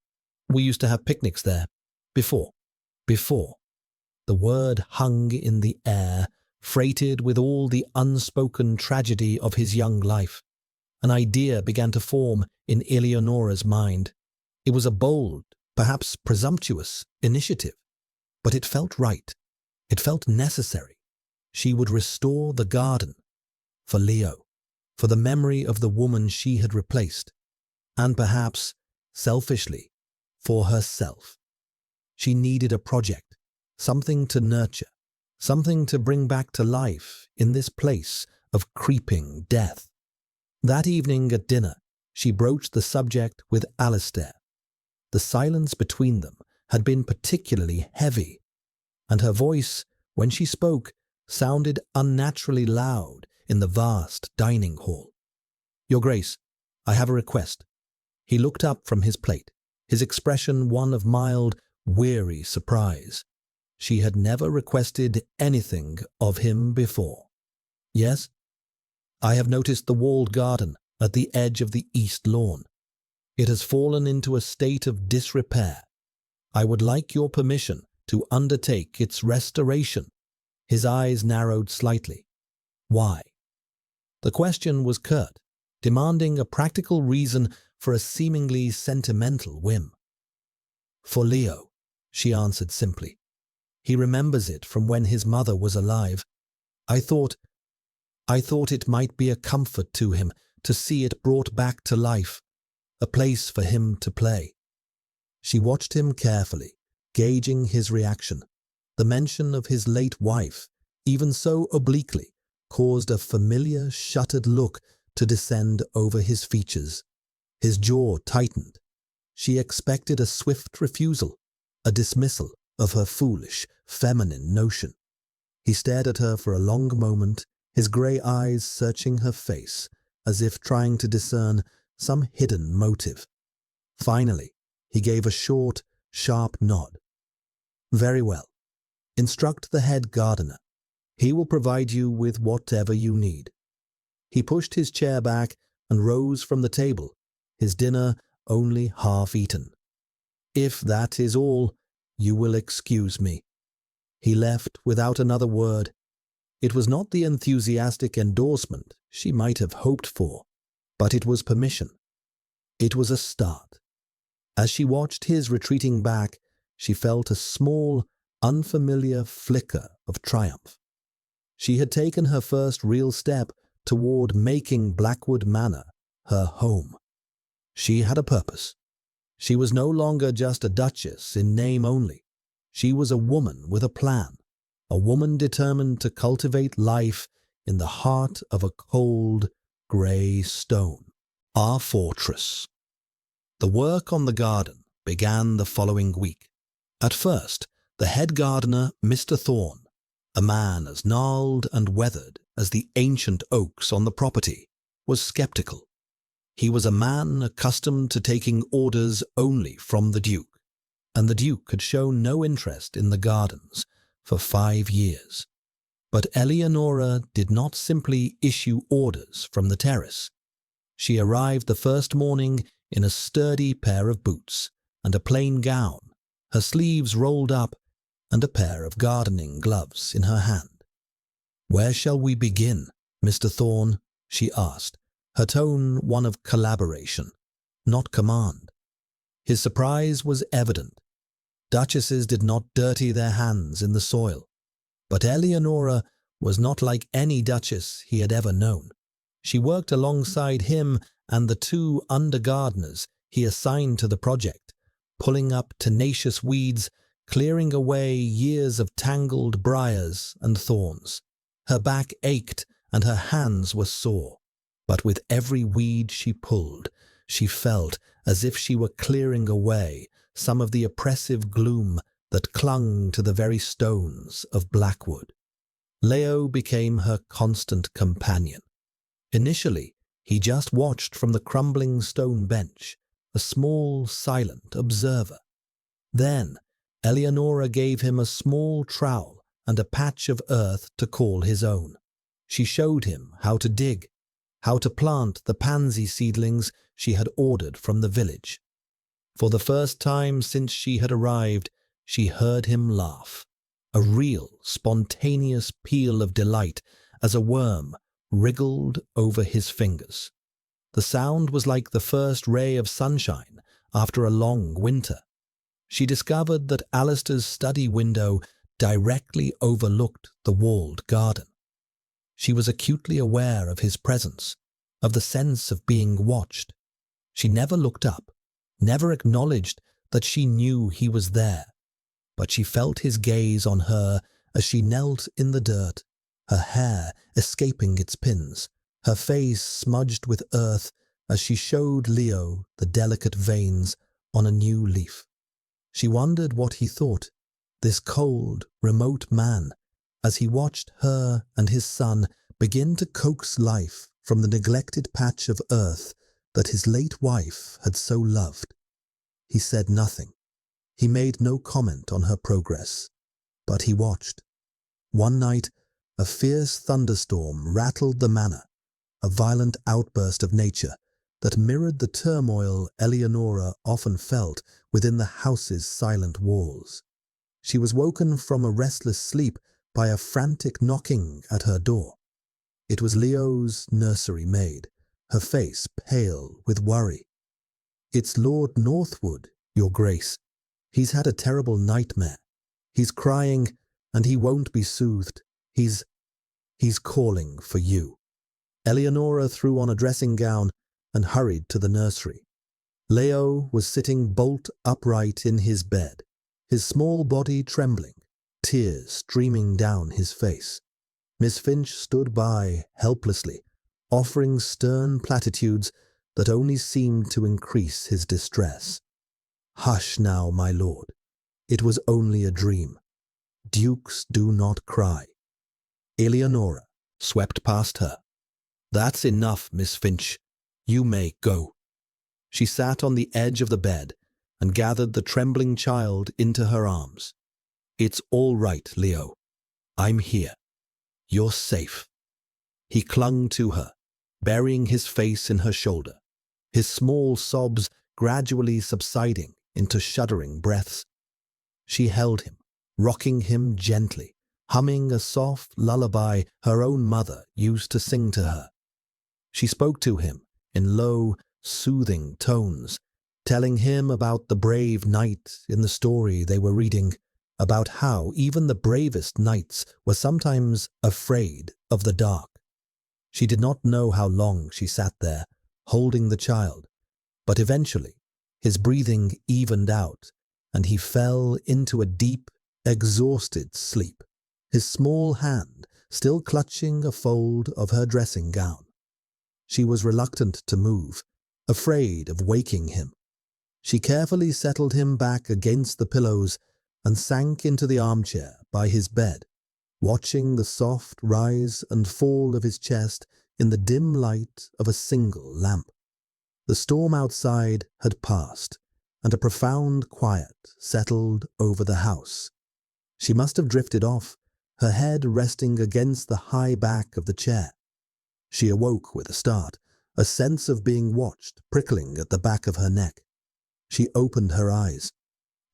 S1: "We used to have picnics there. Before. The word hung in the air, freighted with all the unspoken tragedy of his young life. An idea began to form in Eleonora's mind. It was a bold, perhaps presumptuous, initiative, but it felt right. It felt necessary. She would restore the garden. For Leo, for the memory of the woman she had replaced, and perhaps, selfishly, for herself. She needed a project, something to nurture, something to bring back to life in this place of creeping death. That evening at dinner, she broached the subject with Alistair. The silence between them had been particularly heavy, and her voice, when she spoke, sounded unnaturally loud in the vast dining hall. "Your Grace, I have a request." He looked up from his plate, his expression one of mild, weary surprise. She had never requested anything of him before. "Yes?" "I have noticed the walled garden at the edge of the east lawn. It has fallen into a state of disrepair. I would like your permission to undertake its restoration." His eyes narrowed slightly. "Why?" The question was curt, demanding a practical reason for a seemingly sentimental whim. "For Leo," she answered simply. "He remembers it from when his mother was alive. I thought it might be a comfort to him to see it brought back to life, a place for him to play." She watched him carefully, gauging his reaction. The mention of his late wife, even so obliquely, caused a familiar shuttered look to descend over his features. His jaw tightened. She expected a swift refusal, a dismissal of her foolish, feminine notion. He stared at her for a long moment, his grey eyes searching her face, as if trying to discern some hidden motive. Finally, he gave a short, sharp nod. "Very well. Instruct the head gardener. He will provide you with whatever you need." He pushed his chair back and rose from the table, his dinner only half eaten. "If that is all, you will excuse me." He left without another word. It was not the enthusiastic endorsement she might have hoped for, but it was permission. It was a start. As she watched his retreating back, she felt a small, unfamiliar flicker of triumph. She had taken her first real step toward making Blackwood Manor her home. She had a purpose. She was no longer just a duchess in name only. She was a woman with a plan, a woman determined to cultivate life in the heart of a cold, grey stone. Our fortress. The work on the garden began the following week. At first, the head gardener, Mr. Thorne, a man as gnarled and weathered as the ancient oaks on the property, was skeptical. He was a man accustomed to taking orders only from the Duke, and the Duke had shown no interest in the gardens for 5 years. But Eleonora did not simply issue orders from the terrace. She arrived the first morning in a sturdy pair of boots and a plain gown, her sleeves rolled up, and a pair of gardening gloves in her hand. "Where shall we begin, Mr. Thorne?" she asked, her tone one of collaboration, not command. His surprise was evident. Duchesses did not dirty their hands in the soil, but Eleonora was not like any duchess he had ever known. She worked alongside him and the 2 under-gardeners he assigned to the project, pulling up tenacious weeds, clearing away years of tangled briars and thorns. Her back ached and her hands were sore, but with every weed she pulled, she felt as if she were clearing away some of the oppressive gloom that clung to the very stones of Blackwood. Leo became her constant companion. Initially, he just watched from the crumbling stone bench, a small, silent observer. Then, Eleonora gave him a small trowel and a patch of earth to call his own. She showed him how to dig, how to plant the pansy seedlings she had ordered from the village. For the first time since she had arrived, she heard him laugh, a real, spontaneous peal of delight as a worm wriggled over his fingers. The sound was like the first ray of sunshine after a long winter. She discovered that Alistair's study window directly overlooked the walled garden. She was acutely aware of his presence, of the sense of being watched. She never looked up, never acknowledged that she knew he was there, but she felt his gaze on her as she knelt in the dirt, her hair escaping its pins, her face smudged with earth as she showed Leo the delicate veins on a new leaf. She wondered what he thought, this cold, remote man, as he watched her and his son begin to coax life from the neglected patch of earth that his late wife had so loved. He said nothing. He made no comment on her progress, but he watched. One night, a fierce thunderstorm rattled the manor, a violent outburst of nature that mirrored the turmoil Eleonora often felt within the house's silent walls. She was woken from a restless sleep by a frantic knocking at her door. It was Leo's nursery maid, her face pale with worry. "It's Lord Northwood, Your Grace. He's had a terrible nightmare. He's crying, and he won't be soothed. He's calling for you." Eleonora threw on a dressing gown and hurried to the nursery. Leo was sitting bolt upright in his bed, his small body trembling, tears streaming down his face. Miss Finch stood by helplessly, offering stern platitudes that only seemed to increase his distress. "Hush now, my lord. It was only a dream. Dukes do not cry." Eleonora swept past her. "That's enough, Miss Finch. You may go." She sat on the edge of the bed and gathered the trembling child into her arms. "It's all right, Leo. I'm here. You're safe." He clung to her, burying his face in her shoulder, his small sobs gradually subsiding into shuddering breaths. She held him, rocking him gently, humming a soft lullaby her own mother used to sing to her. She spoke to him in low, soothing tones, telling him about the brave knight in the story they were reading, about how even the bravest knights were sometimes afraid of the dark. She did not know how long she sat there, holding the child, but eventually his breathing evened out, and he fell into a deep, exhausted sleep, his small hand still clutching a fold of her dressing gown. She was reluctant to move, afraid of waking him. She carefully settled him back against the pillows and sank into the armchair by his bed, watching the soft rise and fall of his chest in the dim light of a single lamp. The storm outside had passed, and a profound quiet settled over the house. She must have drifted off, her head resting against the high back of the chair. She awoke with a start, a sense of being watched prickling at the back of her neck. She opened her eyes.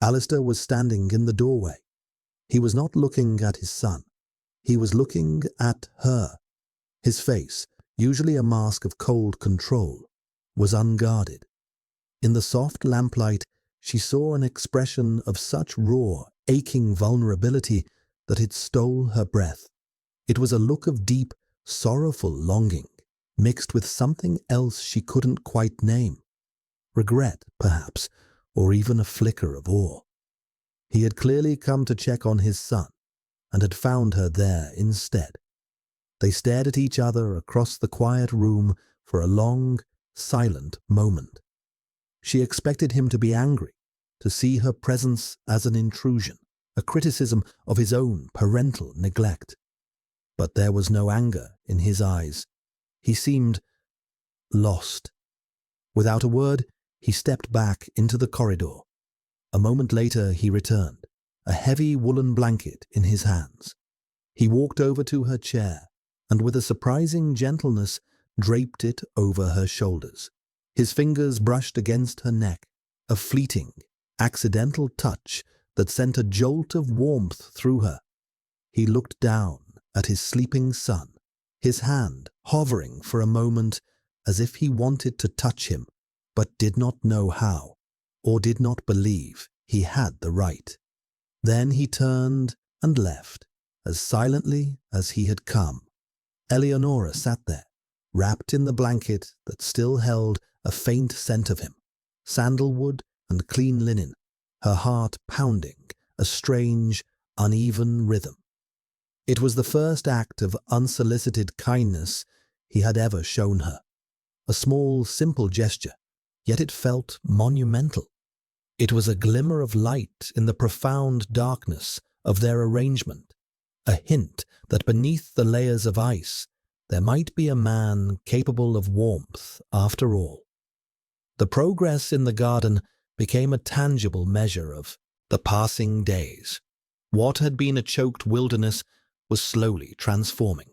S1: Alistair was standing in the doorway. He was not looking at his son. He was looking at her. His face, usually a mask of cold control, was unguarded. In the soft lamplight, she saw an expression of such raw, aching vulnerability that it stole her breath. It was a look of deep, sorrowful longing, mixed with something else she couldn't quite name. Regret, perhaps, or even a flicker of awe. He had clearly come to check on his son, and had found her there instead. They stared at each other across the quiet room for a long, silent moment. She expected him to be angry, to see her presence as an intrusion, a criticism of his own parental neglect. But there was no anger in his eyes. He seemed lost. Without a word, he stepped back into the corridor. A moment later he returned, a heavy woolen blanket in his hands. He walked over to her chair, and with a surprising gentleness draped it over her shoulders. His fingers brushed against her neck, a fleeting, accidental touch that sent a jolt of warmth through her. He looked down at his sleeping son, his hand hovering for a moment as if he wanted to touch him, but did not know how, or did not believe he had the right. Then he turned and left, as silently as he had come. Eleonora sat there, wrapped in the blanket that still held a faint scent of him, sandalwood and clean linen, her heart pounding a strange, uneven rhythm. It was the first act of unsolicited kindness he had ever shown her. A small, simple gesture, yet it felt monumental. It was a glimmer of light in the profound darkness of their arrangement, a hint that beneath the layers of ice there might be a man capable of warmth after all. The progress in the garden became a tangible measure of the passing days. What had been a choked wilderness was slowly transforming.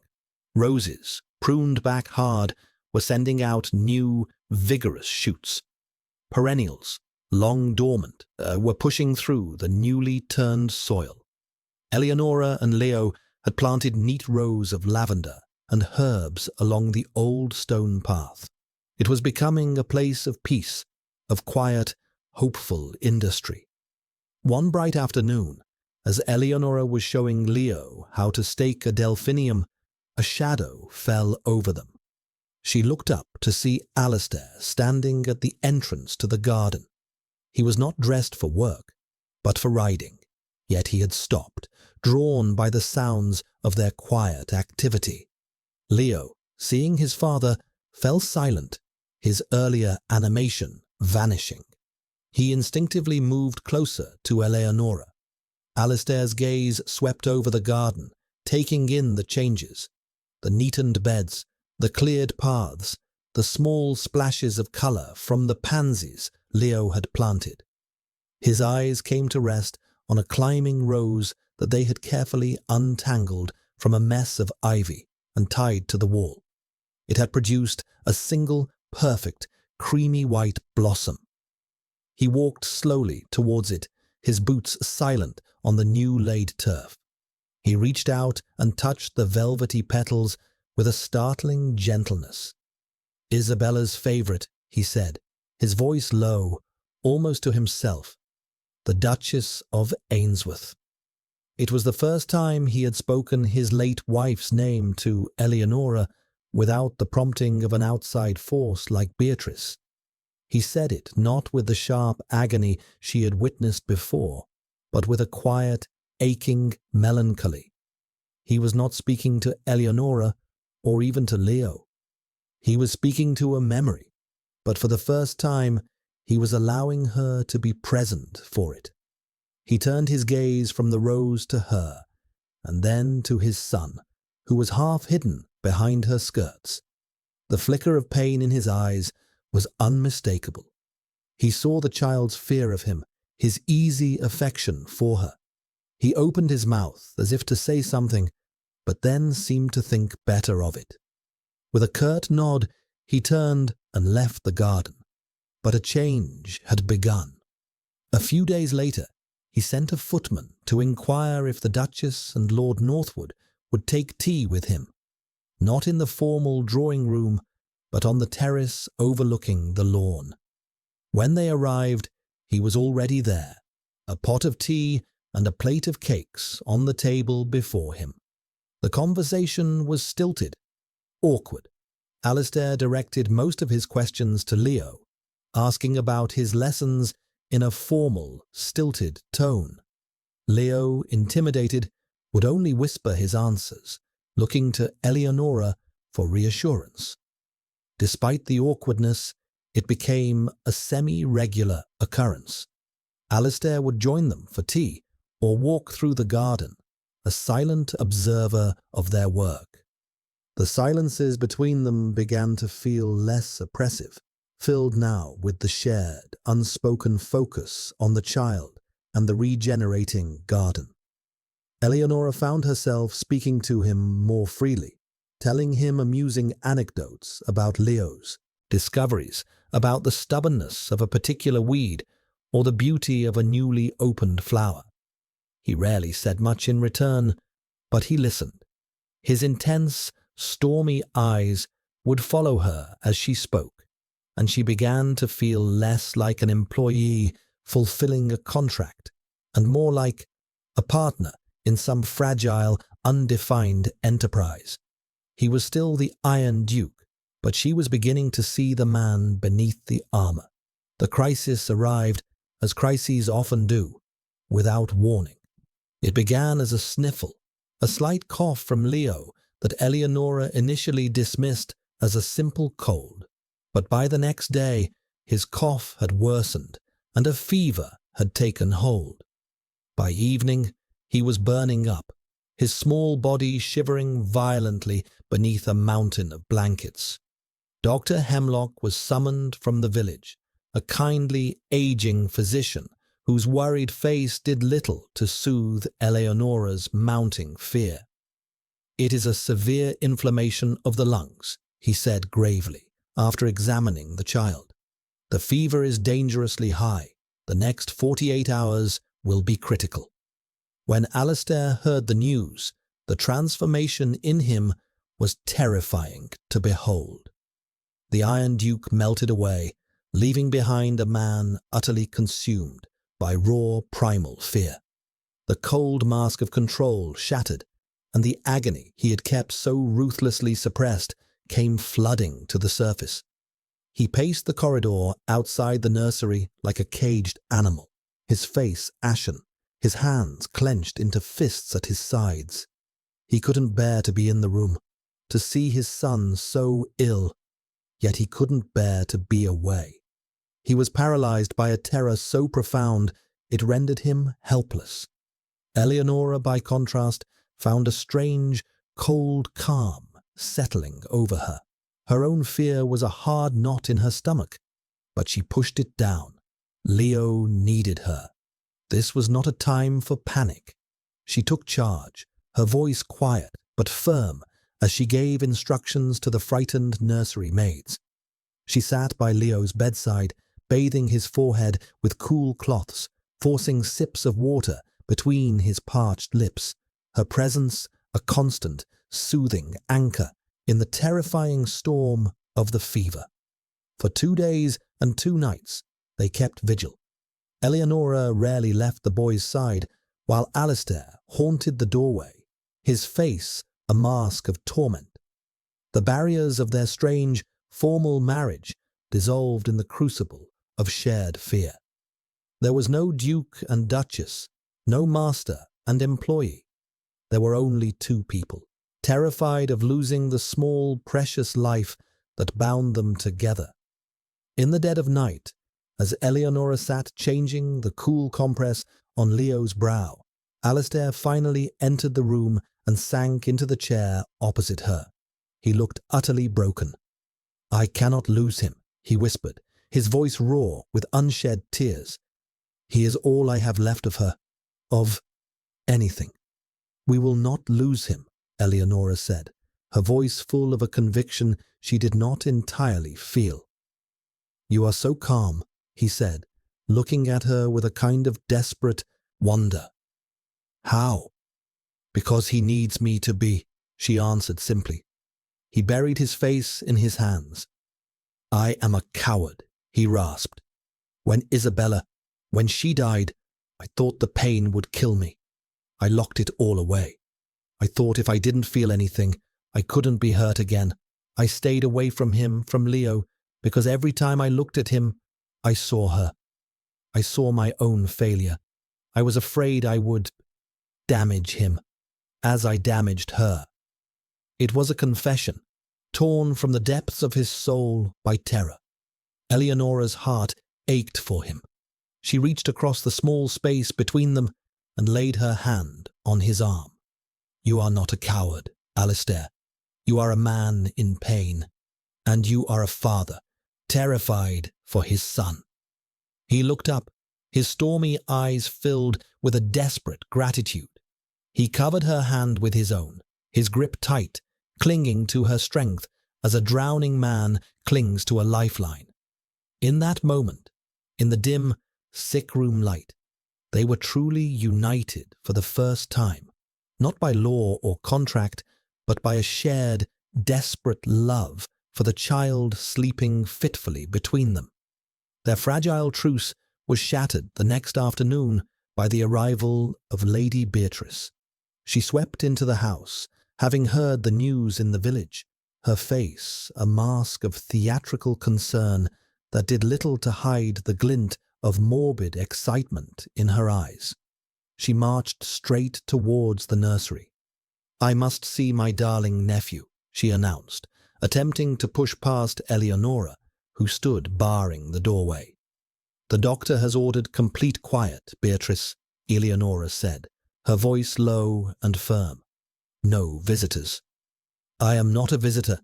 S1: Roses, pruned back hard, were sending out new, vigorous shoots. Perennials, long dormant, were pushing through the newly turned soil. Eleonora and Leo had planted neat rows of lavender and herbs along the old stone path. It was becoming a place of peace, of quiet, hopeful industry. One bright afternoon, as Eleonora was showing Leo how to stake a delphinium, a shadow fell over them. She looked up to see Alistair standing at the entrance to the garden. He was not dressed for work, but for riding, yet he had stopped, drawn by the sounds of their quiet activity. Leo, seeing his father, fell silent, his earlier animation vanishing. He instinctively moved closer to Eleonora. Alistair's gaze swept over the garden, taking in the changes, the neatened beds, the cleared paths, the small splashes of colour from the pansies Leo had planted. His eyes came to rest on a climbing rose that they had carefully untangled from a mess of ivy and tied to the wall. It had produced a single, perfect, creamy white blossom. He walked slowly towards it, his boots silent on the new-laid turf. He reached out and touched the velvety petals with a startling gentleness. "Isabella's favourite," he said, his voice low, almost to himself. "The Duchess of Ainsworth." It was the first time he had spoken his late wife's name to Eleonora without the prompting of an outside force like Beatrice. He said it not with the sharp agony she had witnessed before, but with a quiet, aching melancholy. He was not speaking to Eleonora or even to Leo. He was speaking to a memory, but for the first time he was allowing her to be present for it. He turned his gaze from the rose to her, and then to his son, who was half hidden behind her skirts. The flicker of pain in his eyes was unmistakable. He saw the child's fear of him, his easy affection for her. He opened his mouth as if to say something, but then seemed to think better of it. With a curt nod, he turned and left the garden. But a change had begun. A few days later, he sent a footman to inquire if the Duchess and Lord Northwood would take tea with him, not in the formal drawing-room, but on the terrace overlooking the lawn. When they arrived, he was already there, a pot of tea and a plate of cakes on the table before him. The conversation was stilted, awkward. Alistair directed most of his questions to Leo, asking about his lessons in a formal, stilted tone. Leo, intimidated, would only whisper his answers, looking to Eleonora for reassurance. Despite the awkwardness, it became a semi-regular occurrence. Alistair would join them for tea or walk through the garden, a silent observer of their work. The silences between them began to feel less oppressive, filled now with the shared, unspoken focus on the child and the regenerating garden. Eleonora found herself speaking to him more freely, telling him amusing anecdotes about Leo's discoveries, about the stubbornness of a particular weed or the beauty of a newly opened flower. He rarely said much in return, but he listened. His intense, stormy eyes would follow her as she spoke, and she began to feel less like an employee fulfilling a contract and more like a partner in some fragile, undefined enterprise. He was still the Iron Duke, but she was beginning to see the man beneath the armor. The crisis arrived, as crises often do, without warning. It began as a sniffle, a slight cough from Leo that Eleonora initially dismissed as a simple cold. But by the next day, his cough had worsened and a fever had taken hold. By evening, he was burning up, his small body shivering violently beneath a mountain of blankets. Dr. Hemlock was summoned from the village, a kindly, aging physician whose worried face did little to soothe Eleonora's mounting fear. "It is a severe inflammation of the lungs," he said gravely, after examining the child. "The fever is dangerously high. The next 48 hours will be critical." When Alistair heard the news, the transformation in him was terrifying to behold. The Iron Duke melted away, leaving behind a man utterly consumed by raw primal fear. The cold mask of control shattered, and the agony he had kept so ruthlessly suppressed came flooding to the surface. He paced the corridor outside the nursery like a caged animal, his face ashen, his hands clenched into fists at his sides. He couldn't bear to be in the room, to see his son so ill, yet he couldn't bear to be away. He was paralyzed by a terror so profound it rendered him helpless. Eleonora, by contrast, found a strange, cold calm settling over her. Her own fear was a hard knot in her stomach, but she pushed it down. Leo needed her. This was not a time for panic. She took charge, her voice quiet but firm as she gave instructions to the frightened nursery maids. She sat by Leo's bedside, bathing his forehead with cool cloths, forcing sips of water between his parched lips, her presence a constant, soothing anchor in the terrifying storm of the fever. For 2 days and 2 nights they kept vigil. Eleonora rarely left the boy's side, while Alistair haunted the doorway, his face a mask of torment. The barriers of their strange, formal marriage dissolved in the crucible of shared fear. There was no duke and duchess, no master and employee. There were only 2 people, terrified of losing the small, precious life that bound them together. In the dead of night, as Eleonora sat changing the cool compress on Leo's brow, Alistair finally entered the room and sank into the chair opposite her. He looked utterly broken. "I cannot lose him," he whispered, his voice raw with unshed tears. "He is all I have left of her, of anything." "We will not lose him," Eleonora said, her voice full of a conviction she did not entirely feel. "You are so calm," he said, looking at her with a kind of desperate wonder. "How?" "Because he needs me to be," she answered simply. He buried his face in his hands. "I am a coward," he rasped. When she died, I thought the pain would kill me. I locked it all away. I thought if I didn't feel anything, I couldn't be hurt again. I stayed away from him, from Leo, because every time I looked at him, I saw her. I saw my own failure. I was afraid I would damage him, as I damaged her. It was a confession, torn from the depths of his soul by terror. Eleonora's heart ached for him. She reached across the small space between them and laid her hand on his arm. You are not a coward, Alistair. You are a man in pain, and you are a father, terrified for his son. He looked up, his stormy eyes filled with a desperate gratitude. He covered her hand with his own, his grip tight, clinging to her strength as a drowning man clings to a lifeline. In that moment, in the dim, sick-room light, they were truly united for the first time, not by law or contract, but by a shared, desperate love for the child sleeping fitfully between them. Their fragile truce was shattered the next afternoon by the arrival of Lady Beatrice. She swept into the house, having heard the news in the village, her face a mask of theatrical concern that did little to hide the glint of morbid excitement in her eyes. She marched straight towards the nursery. I must see my darling nephew, she announced, attempting to push past Eleonora, who stood barring the doorway. The doctor has ordered complete quiet, Beatrice, Eleonora said, her voice low and firm. No visitors. I am not a visitor.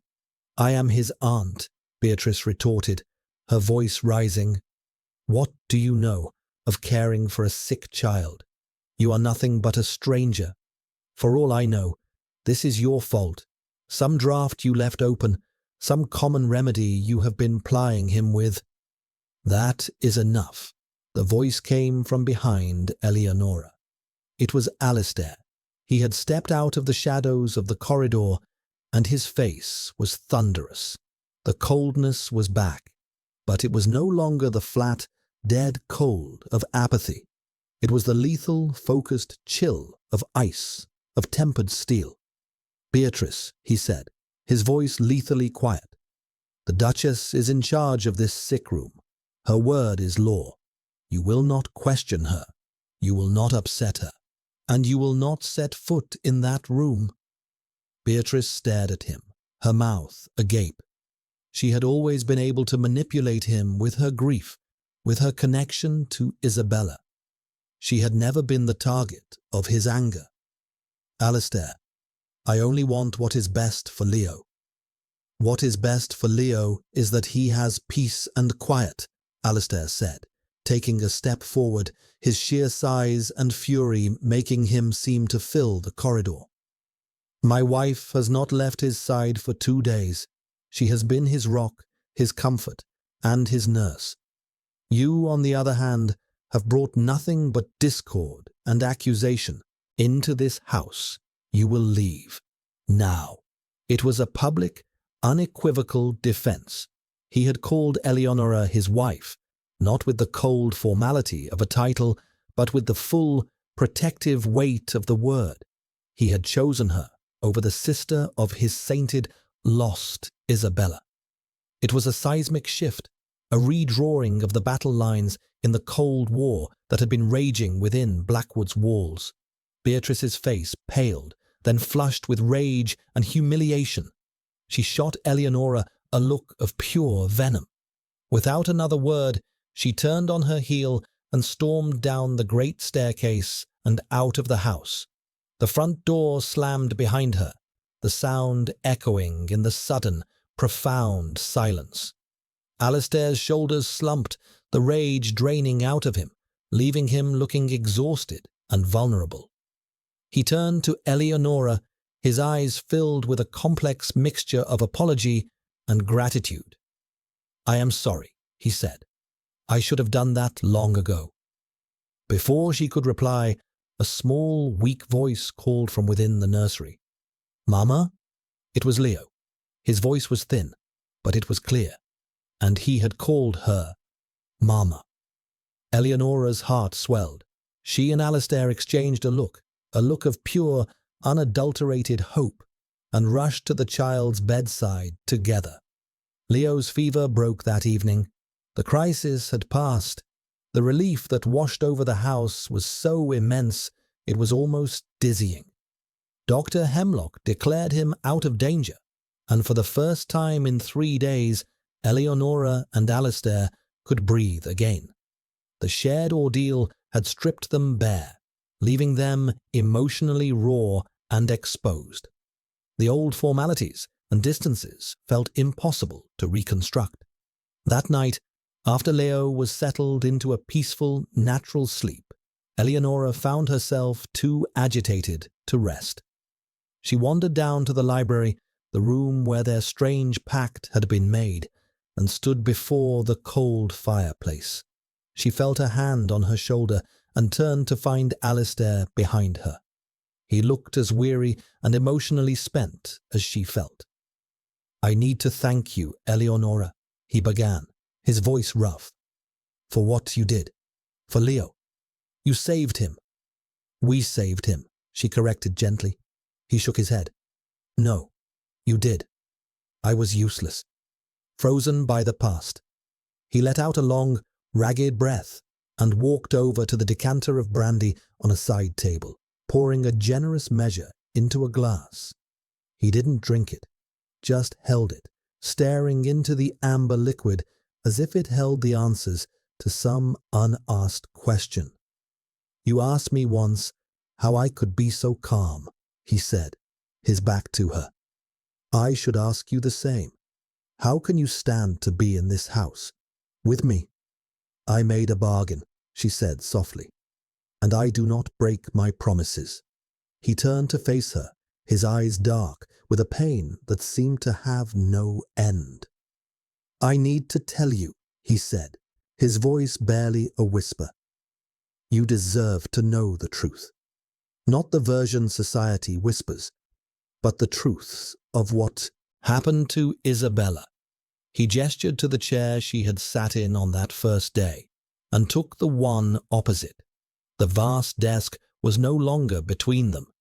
S1: I am his aunt, Beatrice retorted, her voice rising. What do you know of caring for a sick child? You are nothing but a stranger. For all I know, this is your fault. Some draught you left open, some common remedy you have been plying him with. That is enough. The voice came from behind Eleonora. It was Alistair. He had stepped out of the shadows of the corridor, and his face was thunderous. The coldness was back, but it was no longer the flat, dead cold of apathy. It was the lethal, focused chill of ice, of tempered steel. Beatrice, he said, his voice lethally quiet. The Duchess is in charge of this sick room. Her word is law. You will not question her. You will not upset her. And you will not set foot in that room. Beatrice stared at him, her mouth agape. She had always been able to manipulate him with her grief, with her connection to Isabella. She had never been the target of his anger. Alistair, I only want what is best for Leo. What is best for Leo is that he has peace and quiet, Alistair said, taking a step forward, his sheer size and fury making him seem to fill the corridor. My wife has not left his side for 2 days. She has been his rock, his comfort, and his nurse. You, on the other hand, have brought nothing but discord and accusation into this house. You will leave. Now. It was a public, unequivocal defense. He had called Eleonora his wife, not with the cold formality of a title, but with the full, protective weight of the word. He had chosen her over the sister of his sainted, lost Isabella. It was a seismic shift, a redrawing of the battle lines in the Cold War that had been raging within Blackwood's walls. Beatrice's face paled, then flushed with rage and humiliation. She shot Eleonora a look of pure venom. Without another word, she turned on her heel and stormed down the great staircase and out of the house. The front door slammed behind her, the sound echoing in the sudden, profound silence. Alistair's shoulders slumped, the rage draining out of him, leaving him looking exhausted and vulnerable. He turned to Eleonora, his eyes filled with a complex mixture of apology and gratitude. I am sorry, he said. I should have done that long ago. Before she could reply, a small, weak voice called from within the nursery. Mama? It was Leo. His voice was thin, but it was clear, and he had called her Mama. Eleonora's heart swelled. She and Alistair exchanged a look of pure, unadulterated hope, and rushed to the child's bedside together. Leo's fever broke that evening. The crisis had passed. The relief that washed over the house was so immense it was almost dizzying. Dr. Hemlock declared him out of danger, and for the first time in 3 days, Eleonora and Alistair could breathe again. The shared ordeal had stripped them bare, leaving them emotionally raw and exposed. The old formalities and distances felt impossible to reconstruct. That night, after Leo was settled into a peaceful, natural sleep, Eleonora found herself too agitated to rest. She wandered down to the library, the room where their strange pact had been made, and stood before the cold fireplace. She felt a hand on her shoulder and turned to find Alistair behind her. He looked as weary and emotionally spent as she felt. "I need to thank you, Eleonora," he began, his voice rough, "for what you did. For Leo. You saved him." "We saved him," she corrected gently. He shook his head. "No, you did. I was useless, frozen by the past." He let out a long, ragged breath and walked over to the decanter of brandy on a side table, pouring a generous measure into a glass. He didn't drink it, just held it, staring into the amber liquid as if it held the answers to some unasked question. "You asked me once how I could be so calm," he said, his back to her. "I should ask you the same. How can you stand to be in this house, with me?" "I made a bargain," she said softly, "and I do not break my promises." He turned to face her, his eyes dark with a pain that seemed to have no end. "I need to tell you," he said, his voice barely a whisper. "You deserve to know the truth. Not the version society whispers, but the truths of what happened to Isabella." He gestured to the chair she had sat in on that first day, and took the one opposite. The vast desk was no longer between them.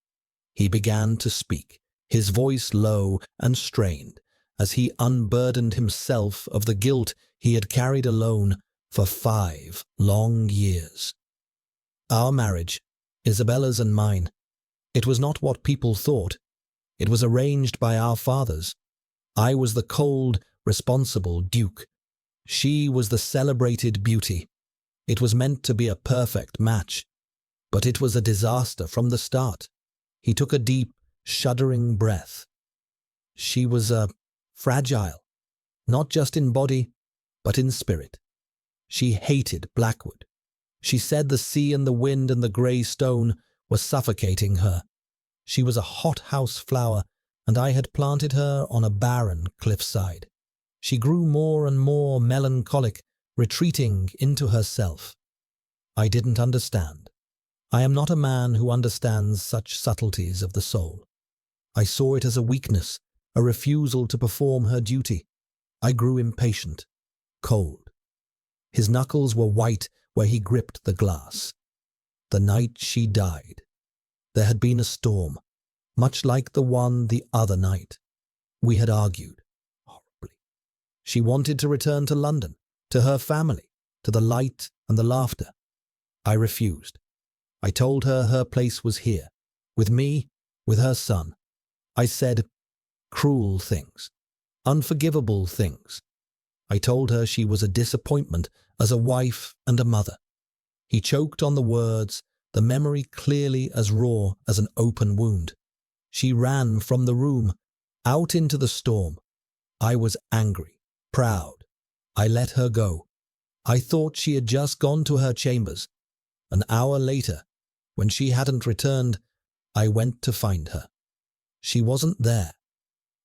S1: He began to speak, his voice low and strained, as he unburdened himself of the guilt he had carried alone for 5 long years. "Our marriage, Isabella's and mine, it was not what people thought. It was arranged by our fathers. I was the cold, responsible duke. She was the celebrated beauty. It was meant to be a perfect match, but it was a disaster from the start." He took a deep, shuddering breath. "She was fragile, not just in body, but in spirit. She hated Blackwood. She said the sea and the wind and the grey stone were suffocating her. She was a hothouse flower, and I had planted her on a barren cliffside. She grew more and more melancholic, retreating into herself. I didn't understand. I am not a man who understands such subtleties of the soul. I saw it as a weakness, a refusal to perform her duty. I grew impatient, cold." His knuckles were white where he gripped the glass. "The night she died, there had been a storm, much like the one the other night. We had argued, horribly. She wanted to return to London, to her family, to the light and the laughter. I refused. I told her her place was here, with me, with her son. I said cruel things, unforgivable things. I told her she was a disappointment as a wife and a mother." He choked on the words, the memory clearly as raw as an open wound. She ran from the room, out into the storm. I was angry, proud. I let her go. I thought she had just gone to her chambers. An hour later, when she hadn't returned, I went to find her. She wasn't there.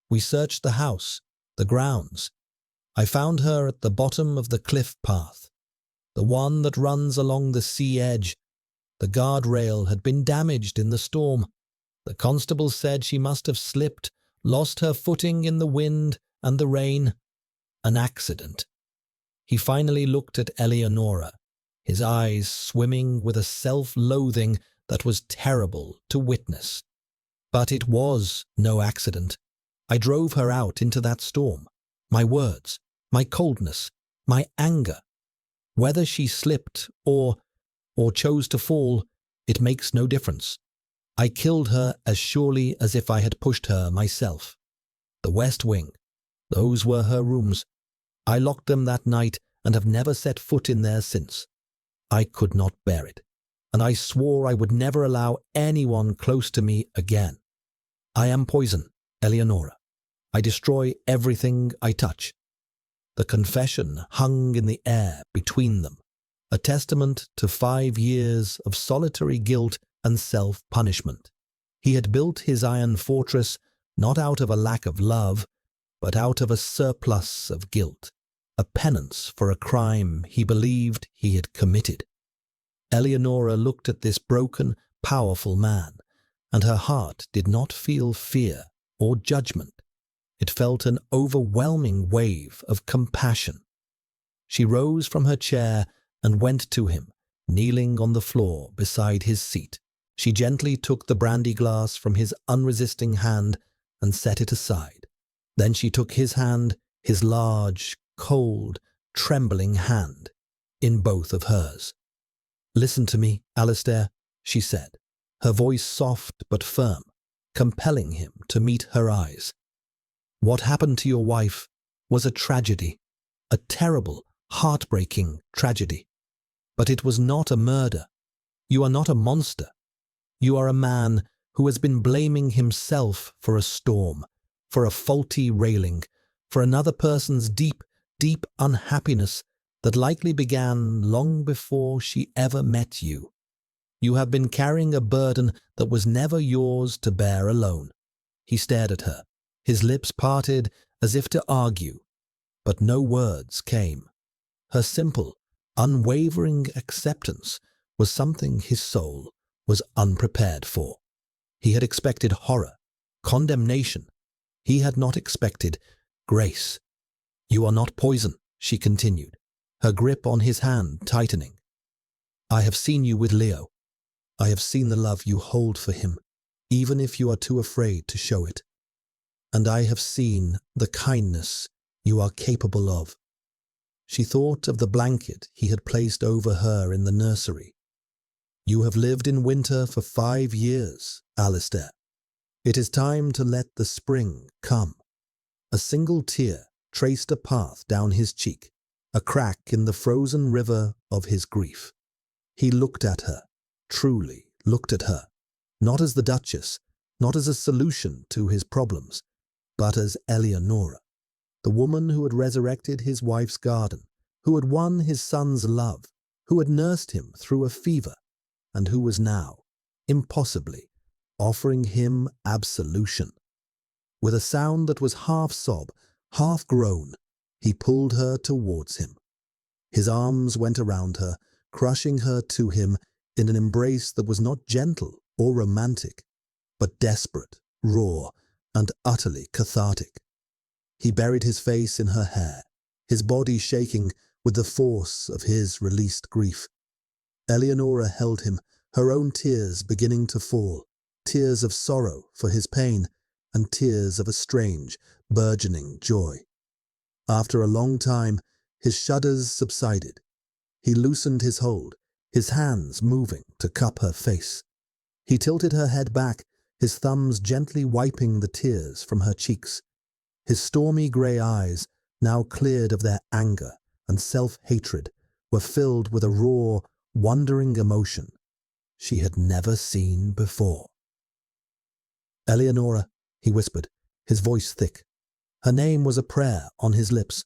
S1: We searched the house, the grounds. I found her at the bottom of the cliff path, the one that runs along the sea edge. The guardrail had been damaged in the storm. The constable said she must have slipped, lost her footing in the wind and the rain. An accident. He finally looked at Eleonora, his eyes swimming with a self-loathing that was terrible to witness. "But it was no accident. I drove her out into that storm. My words, my coldness, my anger. Whether she slipped or chose to fall, it makes no difference. I killed her as surely as if I had pushed her myself. The West Wing, those were her rooms. I locked them that night and have never set foot in there since. I could not bear it, and I swore I would never allow anyone close to me again. I am poison, Eleonora. I destroy everything I touch. The confession hung in the air between them, a testament to 5 years of solitary guilt and self-punishment. He had built his iron fortress not out of a lack of love, but out of a surplus of guilt, a penance for a crime he believed he had committed. Eleonora looked at this broken, powerful man, and her heart did not feel fear or judgment. It felt an overwhelming wave of compassion. She rose from her chair and went to him, kneeling on the floor beside his seat. She gently took the brandy glass from his unresisting hand and set it aside. Then she took his hand, his large, cold, trembling hand, in both of hers. "Listen to me, Alistair," she said, her voice soft but firm, compelling him to meet her eyes. "What happened to your wife was a tragedy, a terrible, heartbreaking tragedy. But it was not a murder. You are not a monster. You are a man who has been blaming himself for a storm, for a faulty railing, for another person's deep, deep unhappiness that likely began long before she ever met you. You have been carrying a burden that was never yours to bear alone." He stared at her, his lips parted as if to argue, but no words came. Her simple, unwavering acceptance was something his soul was unprepared for. He had expected horror, condemnation. He had not expected grace. "You are not poison," she continued, her grip on his hand tightening. "I have seen you with Leo. I have seen the love you hold for him, even if you are too afraid to show it. And I have seen the kindness you are capable of." She thought of the blanket he had placed over her in the nursery. "You have lived in winter for 5 years, Alistair. It is time to let the spring come." A single tear traced a path down his cheek, a crack in the frozen river of his grief. He looked at her, truly looked at her, not as the Duchess, not as a solution to his problems, but as Eleonora, the woman who had resurrected his wife's garden, who had won his son's love, who had nursed him through a fever, and who was now, impossibly, offering him absolution. With a sound that was half sob, half groan, he pulled her towards him. His arms went around her, crushing her to him in an embrace that was not gentle or romantic, but desperate, raw, and utterly cathartic. He buried his face in her hair, his body shaking with the force of his released grief. Eleonora held him, her own tears beginning to fall, tears of sorrow for his pain, and tears of a strange, burgeoning joy. After a long time, his shudders subsided. He loosened his hold, his hands moving to cup her face. He tilted her head back, his thumbs gently wiping the tears from her cheeks. His stormy grey eyes, now cleared of their anger and self-hatred, were filled with a raw, wondering emotion she had never seen before. "Eleonora," he whispered, his voice thick. Her name was a prayer on his lips,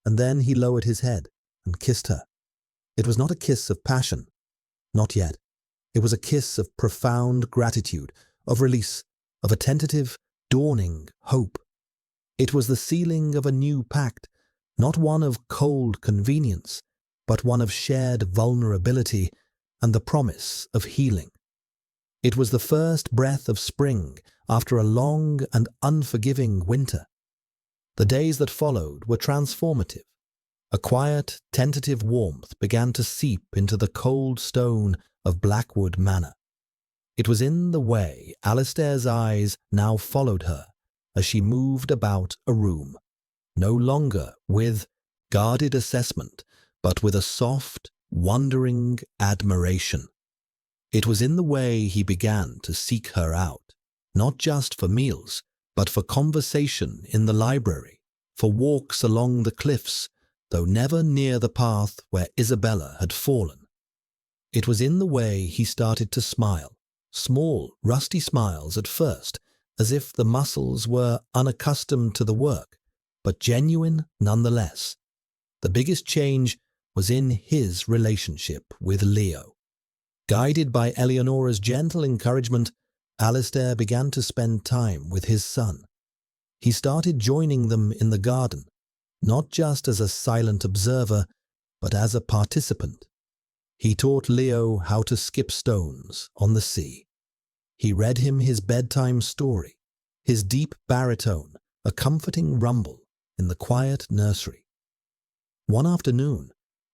S1: and then he lowered his head and kissed her. It was not a kiss of passion, not yet. It was a kiss of profound gratitude, of release, of a tentative, dawning hope. It was the sealing of a new pact, not one of cold convenience, but one of shared vulnerability and the promise of healing. It was the first breath of spring after a long and unforgiving winter. The days that followed were transformative. A quiet, tentative warmth began to seep into the cold stone of Blackwood Manor. It was in the way Alistair's eyes now followed her as she moved about a room, no longer with guarded assessment, but with a soft, wondering admiration. It was in the way he began to seek her out, not just for meals, but for conversation in the library, for walks along the cliffs, though never near the path where Isabella had fallen. It was in the way he started to smile, small, rusty smiles at first, as if the muscles were unaccustomed to the work, but genuine nonetheless. The biggest change was in his relationship with Leo. Guided by Eleonora's gentle encouragement, Alistair began to spend time with his son. He started joining them in the garden, not just as a silent observer, but as a participant. He taught Leo how to skip stones on the sea. He read him his bedtime story, his deep baritone, a comforting rumble in the quiet nursery. One afternoon,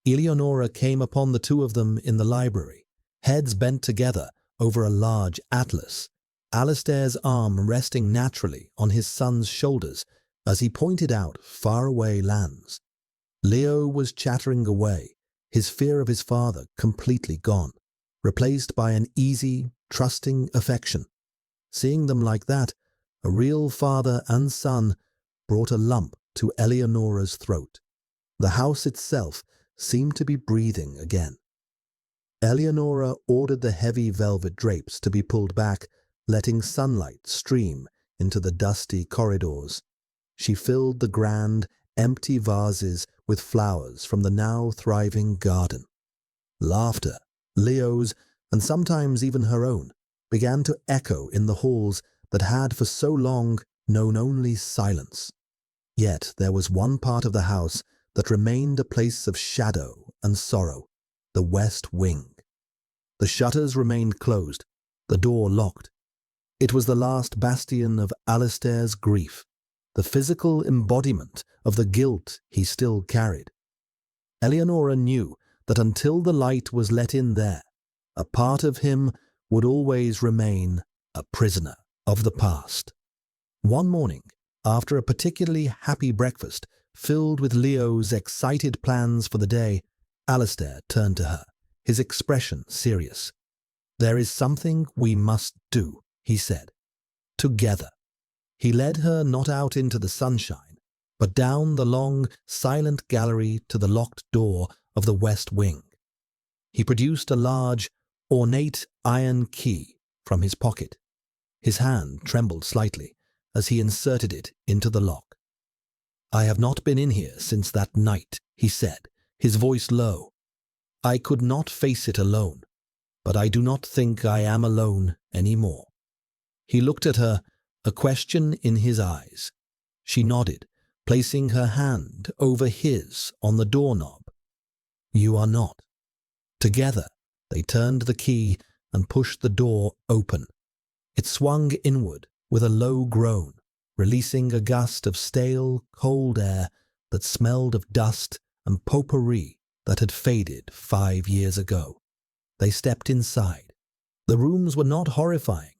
S1: Eleonora came upon the two of them in the library, heads bent together over a large atlas, Alistair's arm resting naturally on his son's shoulders as he pointed out faraway lands. Leo was chattering away, his fear of his father completely gone, replaced by an easy, trusting affection. Seeing them like that, a real father and son, brought a lump to Eleonora's throat. The house itself seemed to be breathing again. Eleonora ordered the heavy velvet drapes to be pulled back, letting sunlight stream into the dusty corridors. She filled the grand, empty vases with flowers from the now thriving garden. Laughter, Leo's, and sometimes even her own, began to echo in the halls that had for so long known only silence. Yet there was one part of the house that remained a place of shadow and sorrow, the west wing. The shutters remained closed, the door locked. It was the last bastion of Alistair's grief, the physical embodiment of the guilt he still carried. Eleonora knew that until the light was let in there, a part of him would always remain a prisoner of the past. One morning, after a particularly happy breakfast filled with Leo's excited plans for the day, Alistair turned to her, his expression serious. "There is something we must do," he said. "Together." He led her not out into the sunshine, but down the long, silent gallery to the locked door of the west wing. He produced a large, ornate iron key from his pocket. His hand trembled slightly as he inserted it into the lock. "I have not been in here since that night," he said, his voice low. "I could not face it alone, but I do not think I am alone anymore." He looked at her, a question in his eyes. She nodded, placing her hand over his on the doorknob. "You are not." Together, they turned the key and pushed the door open. It swung inward with a low groan, releasing a gust of stale, cold air that smelled of dust and potpourri that had faded 5 years ago. They stepped inside. The rooms were not horrifying,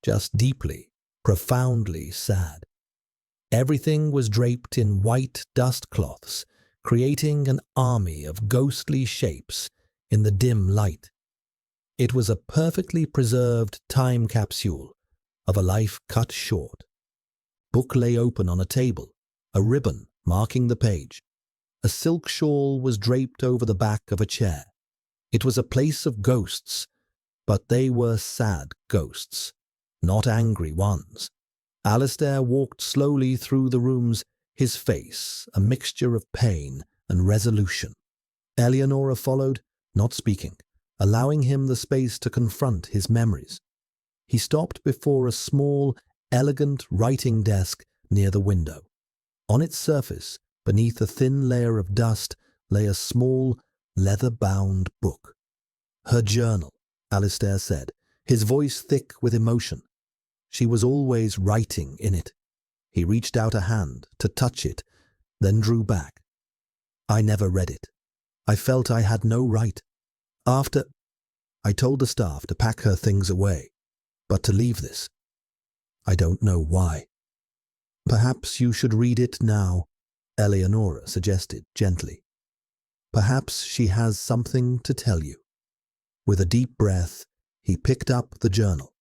S1: just deeply, profoundly sad. Everything was draped in white dust cloths, creating an army of ghostly shapes in the dim light. It was a perfectly preserved time capsule of a life cut short. Book lay open on a table, a ribbon marking the page. A silk shawl was draped over the back of a chair. It was a place of ghosts, but they were sad ghosts, not angry ones. Alistair walked slowly through the rooms, his face a mixture of pain and resolution. Eleonora followed, not speaking, allowing him the space to confront his memories. He stopped before a small, elegant writing desk near the window. On its surface, beneath a thin layer of dust, lay a small, leather-bound book. "Her journal," Alistair said, his voice thick with emotion. She was always writing in it. He reached out a hand to touch it, then drew back. "I never read it. I felt I had no right. After I told the staff to pack her things away, but to leave this. I don't know why." "Perhaps you should read it now," Eleonora suggested gently. Perhaps she has something to tell you." With a deep breath, he picked up the journal.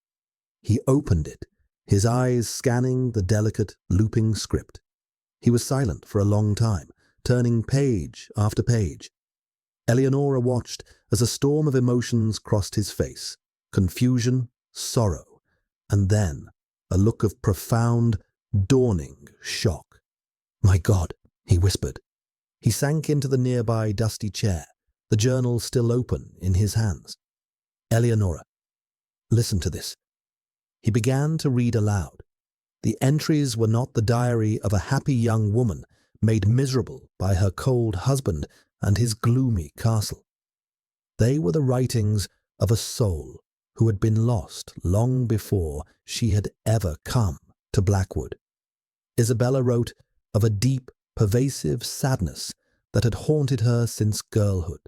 S1: He opened it, his eyes scanning the delicate, looping script. He was silent for a long time, turning page after page. Eleonora watched as a storm of emotions crossed his face: confusion, sorrow, and then a look of profound, dawning shock. "My God," he whispered. He sank into the nearby dusty chair, the journal still open in his hands. "Eleonora, listen to this." He began to read aloud. The entries were not the diary of a happy young woman made miserable by her cold husband and his gloomy castle. They were the writings of a soul who had been lost long before she had ever come to Blackwood. Isabella wrote of a deep, pervasive sadness that had haunted her since girlhood,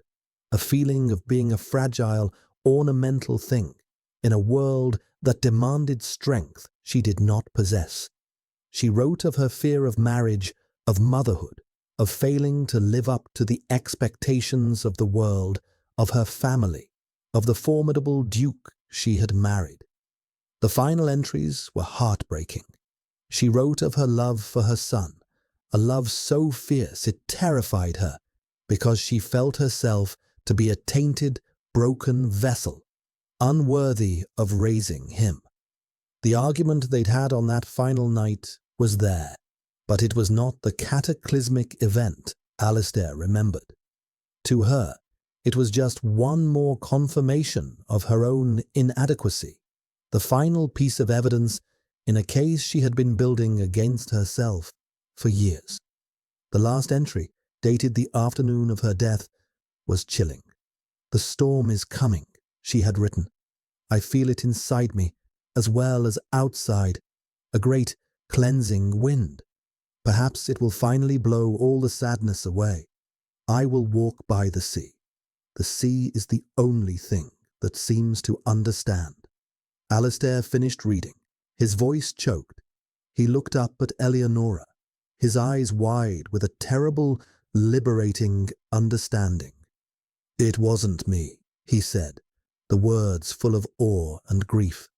S1: a feeling of being a fragile, ornamental thing in a world that demanded strength she did not possess. She wrote of her fear of marriage, of motherhood, of failing to live up to the expectations of the world, of her family, of the formidable duke she had married. The final entries were heartbreaking. She wrote of her love for her son, a love so fierce it terrified her, because she felt herself to be a tainted, broken vessel, unworthy of raising him. The argument they'd had on that final night was there, but it was not the cataclysmic event Alistair remembered. To her, it was just one more confirmation of her own inadequacy, the final piece of evidence in a case she had been building against herself for years. The last entry, dated the afternoon of her death, was chilling. "The storm is coming," she had written. "I feel it inside me, as well as outside, a great cleansing wind. Perhaps it will finally blow all the sadness away. I will walk by the sea. The sea is the only thing that seems to understand." Alistair finished reading. His voice choked. He looked up at Eleonora, his eyes wide with a terrible, liberating understanding. "It wasn't me," he said, the words full of awe and grief.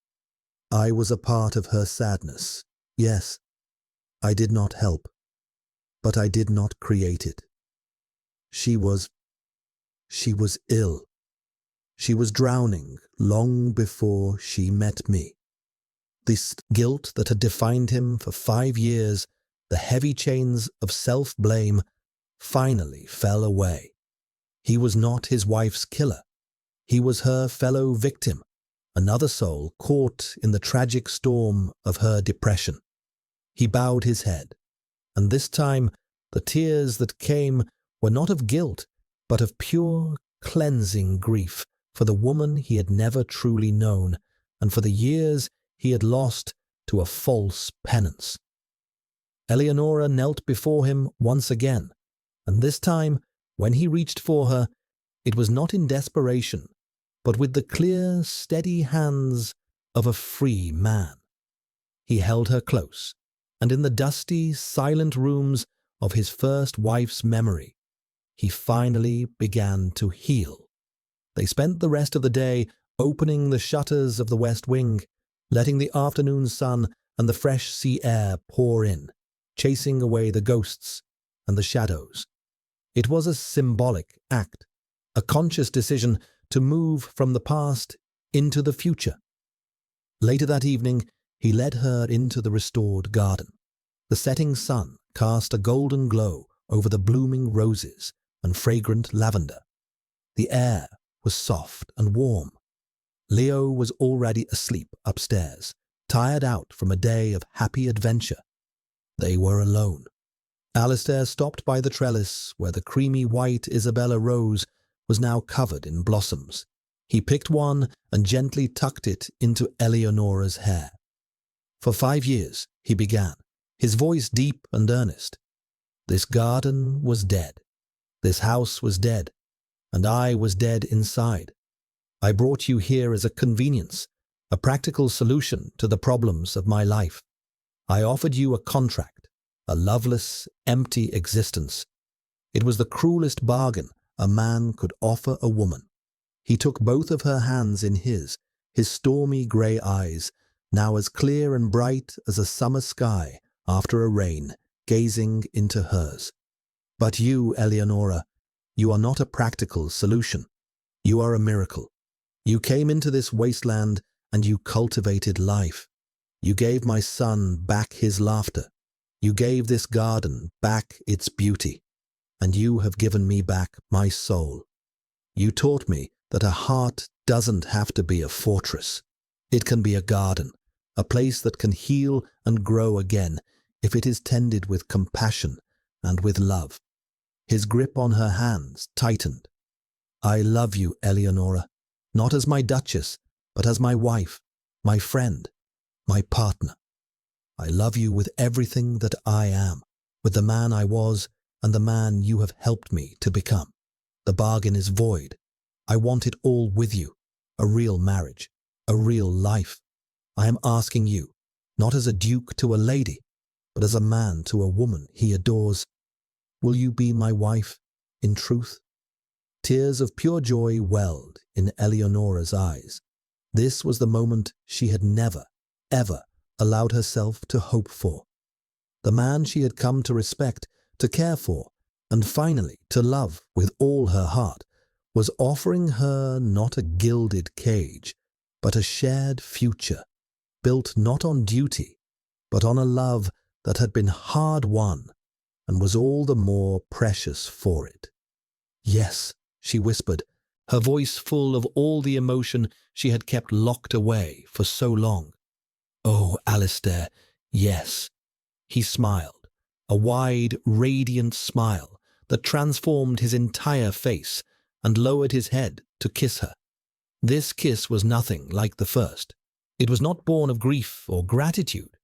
S1: "I was a part of her sadness. Yes, I did not help, but I did not create it. She was ill. She was drowning long before she met me." This guilt that had defined him for 5 years, the heavy chains of self-blame, finally fell away. He was not his wife's killer. He was her fellow victim, another soul caught in the tragic storm of her depression. He bowed his head, and this time the tears that came were not of guilt, but of pure, cleansing grief for the woman he had never truly known, and for the years he had lost to a false penance. Eleonora knelt before him once again, and this time, when he reached for her, it was not in desperation, but with the clear, steady hands of a free man. He held her close, and in the dusty, silent rooms of his first wife's memory, he finally began to heal. They spent the rest of the day opening the shutters of the west wing, letting the afternoon sun and the fresh sea air pour in, chasing away the ghosts and the shadows. It was a symbolic act, a conscious decision to move from the past into the future. Later that evening, he led her into the restored garden. The setting sun cast a golden glow over the blooming roses and fragrant lavender. The air was soft and warm. Leo was already asleep upstairs, tired out from a day of happy adventure. They were alone. Alistair stopped by the trellis where the creamy white Isabella rose was now covered in blossoms. He picked one and gently tucked it into Eleonora's hair. "For 5 years," he began, his voice deep and earnest, "this garden was dead. This house was dead, and I was dead inside. I brought you here as a convenience, a practical solution to the problems of my life. I offered you a contract, a loveless, empty existence. It was the cruelest bargain a man could offer a woman. He took both of her hands in his stormy grey eyes, now as clear and bright as a summer sky after a rain, gazing into hers. But you, Eleonora, you are not a practical solution. You are a miracle. You came into this wasteland and you cultivated life. You gave my son back his laughter. You gave this garden back its beauty. And you have given me back my soul. You taught me that a heart doesn't have to be a fortress. It can be a garden, a place that can heal and grow again if it is tended with compassion and with love. His grip on her hands tightened. I love you, Eleonora, not as my duchess, but as my wife, my friend, my partner. I love you with everything that I am, with the man I was and the man you have helped me to become. The bargain is void. I want it all with you, a real marriage, a real life. I am asking you, not as a duke to a lady, but as a man to a woman he adores. Will you be my wife, in truth? Tears of pure joy welled in Eleonora's eyes. This was the moment she had never, ever allowed herself to hope for. The man she had come to respect, to care for, and finally to love with all her heart, was offering her not a gilded cage, but a shared future, built not on duty, but on a love that had been hard-won and was all the more precious for it. Yes, she whispered, her voice full of all the emotion she had kept locked away for so long. Oh, Alistair, yes. He smiled, a wide, radiant smile that transformed his entire face, and lowered his head to kiss her. This kiss was nothing like the first. It was not born of grief or gratitude,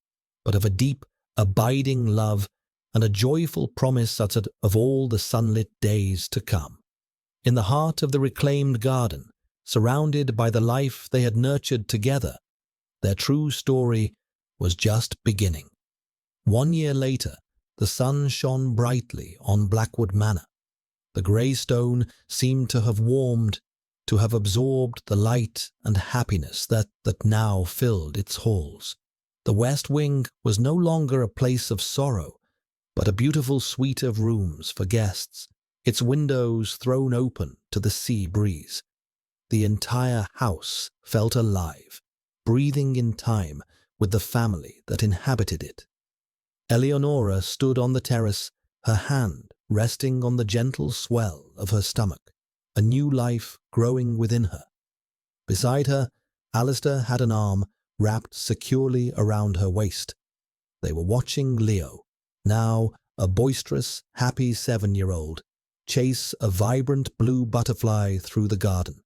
S1: but of a deep, abiding love and a joyful promise uttered of all the sunlit days to come. In the heart of the reclaimed garden, surrounded by the life they had nurtured together, their true story was just beginning. 1 year later, the sun shone brightly on Blackwood Manor. The grey stone seemed to have warmed, to have absorbed the light and happiness that now filled its halls. The west wing was no longer a place of sorrow, but a beautiful suite of rooms for guests, its windows thrown open to the sea breeze. The entire house felt alive, breathing in time with the family that inhabited it. Eleonora stood on the terrace, her hand resting on the gentle swell of her stomach, a new life growing within her. Beside her, Alistair had an arm wrapped securely around her waist. They were watching Leo, now a boisterous, happy 7-year-old, chase a vibrant blue butterfly through the garden.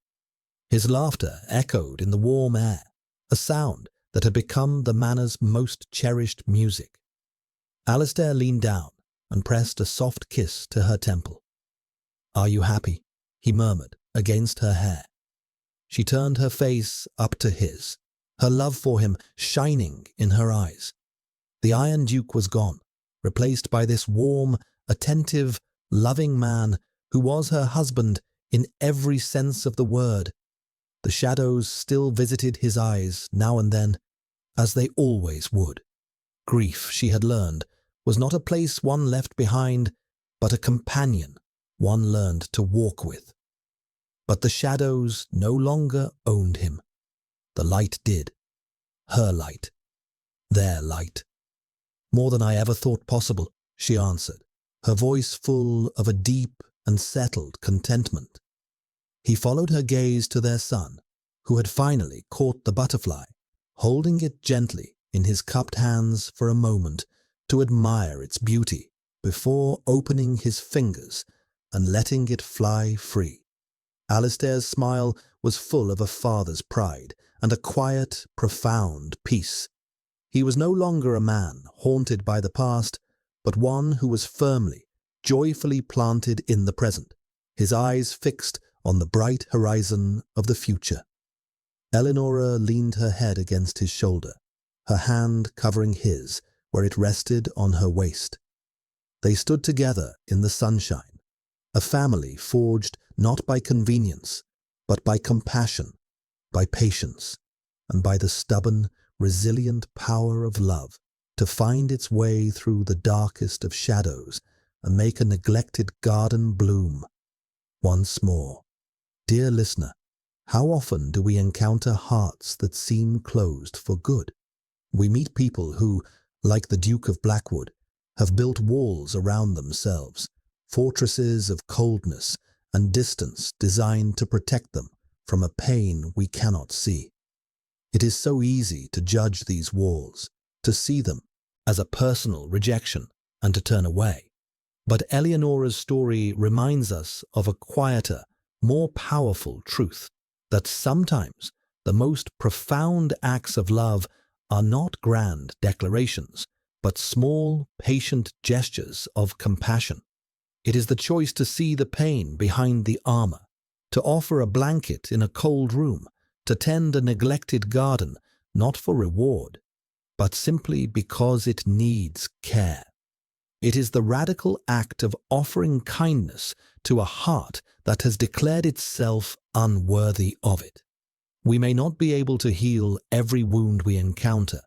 S1: His laughter echoed in the warm air, a sound that had become the manor's most cherished music. Alistair leaned down and pressed a soft kiss to her temple. "Are you happy?" he murmured against her hair. She turned her face up to his, her love for him shining in her eyes. The Iron Duke was gone, replaced by this warm, attentive, loving man who was her husband in every sense of the word. The shadows still visited his eyes now and then, as they always would. Grief, she had learned, was not a place one left behind, but a companion one learned to walk with. But the shadows no longer owned him. The light did. Her light. Their light. "More than I ever thought possible," she answered, her voice full of a deep and settled contentment. He followed her gaze to their son, who had finally caught the butterfly, holding it gently in his cupped hands for a moment to admire its beauty before opening his fingers and letting it fly free. Alistair's smile was full of a father's pride and a quiet, profound peace. He was no longer a man haunted by the past, but one who was firmly, joyfully planted in the present, his eyes fixed on the bright horizon of the future. Eleonora leaned her head against his shoulder, her hand covering his where it rested on her waist. They stood together in the sunshine, a family forged not by convenience, but by compassion, by patience, and by the stubborn, resilient power of love to find its way through the darkest of shadows and make a neglected garden bloom once more. Dear listener, how often do we encounter hearts that seem closed for good? We meet people who, like the Duke of Blackwood, have built walls around themselves, fortresses of coldness and distance designed to protect them from a pain we cannot see. It is so easy to judge these walls, to see them as a personal rejection and to turn away. But Eleonora's story reminds us of a quieter, more powerful truth, that sometimes the most profound acts of love are not grand declarations, but small, patient gestures of compassion. It is the choice to see the pain behind the armor, to offer a blanket in a cold room, to tend a neglected garden, not for reward, but simply because it needs care. It is the radical act of offering kindness to a heart that has declared itself unworthy of it. We may not be able to heal every wound we encounter,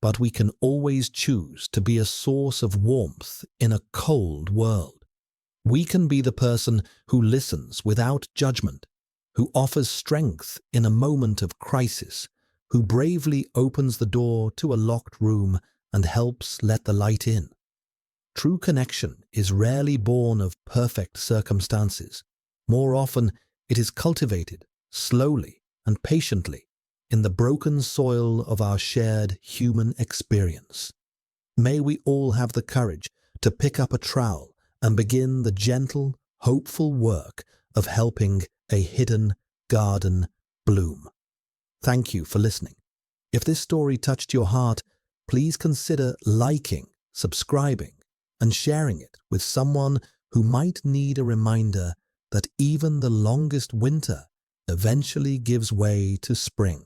S1: but we can always choose to be a source of warmth in a cold world. We can be the person who listens without judgment, who offers strength in a moment of crisis, who bravely opens the door to a locked room and helps let the light in. True connection is rarely born of perfect circumstances. More often, it is cultivated slowly and patiently in the broken soil of our shared human experience. May we all have the courage to pick up a trowel and begin the gentle, hopeful work of helping a hidden garden bloom. Thank you for listening. If this story touched your heart, please consider liking, subscribing, and sharing it with someone who might need a reminder that even the longest winter eventually gives way to spring.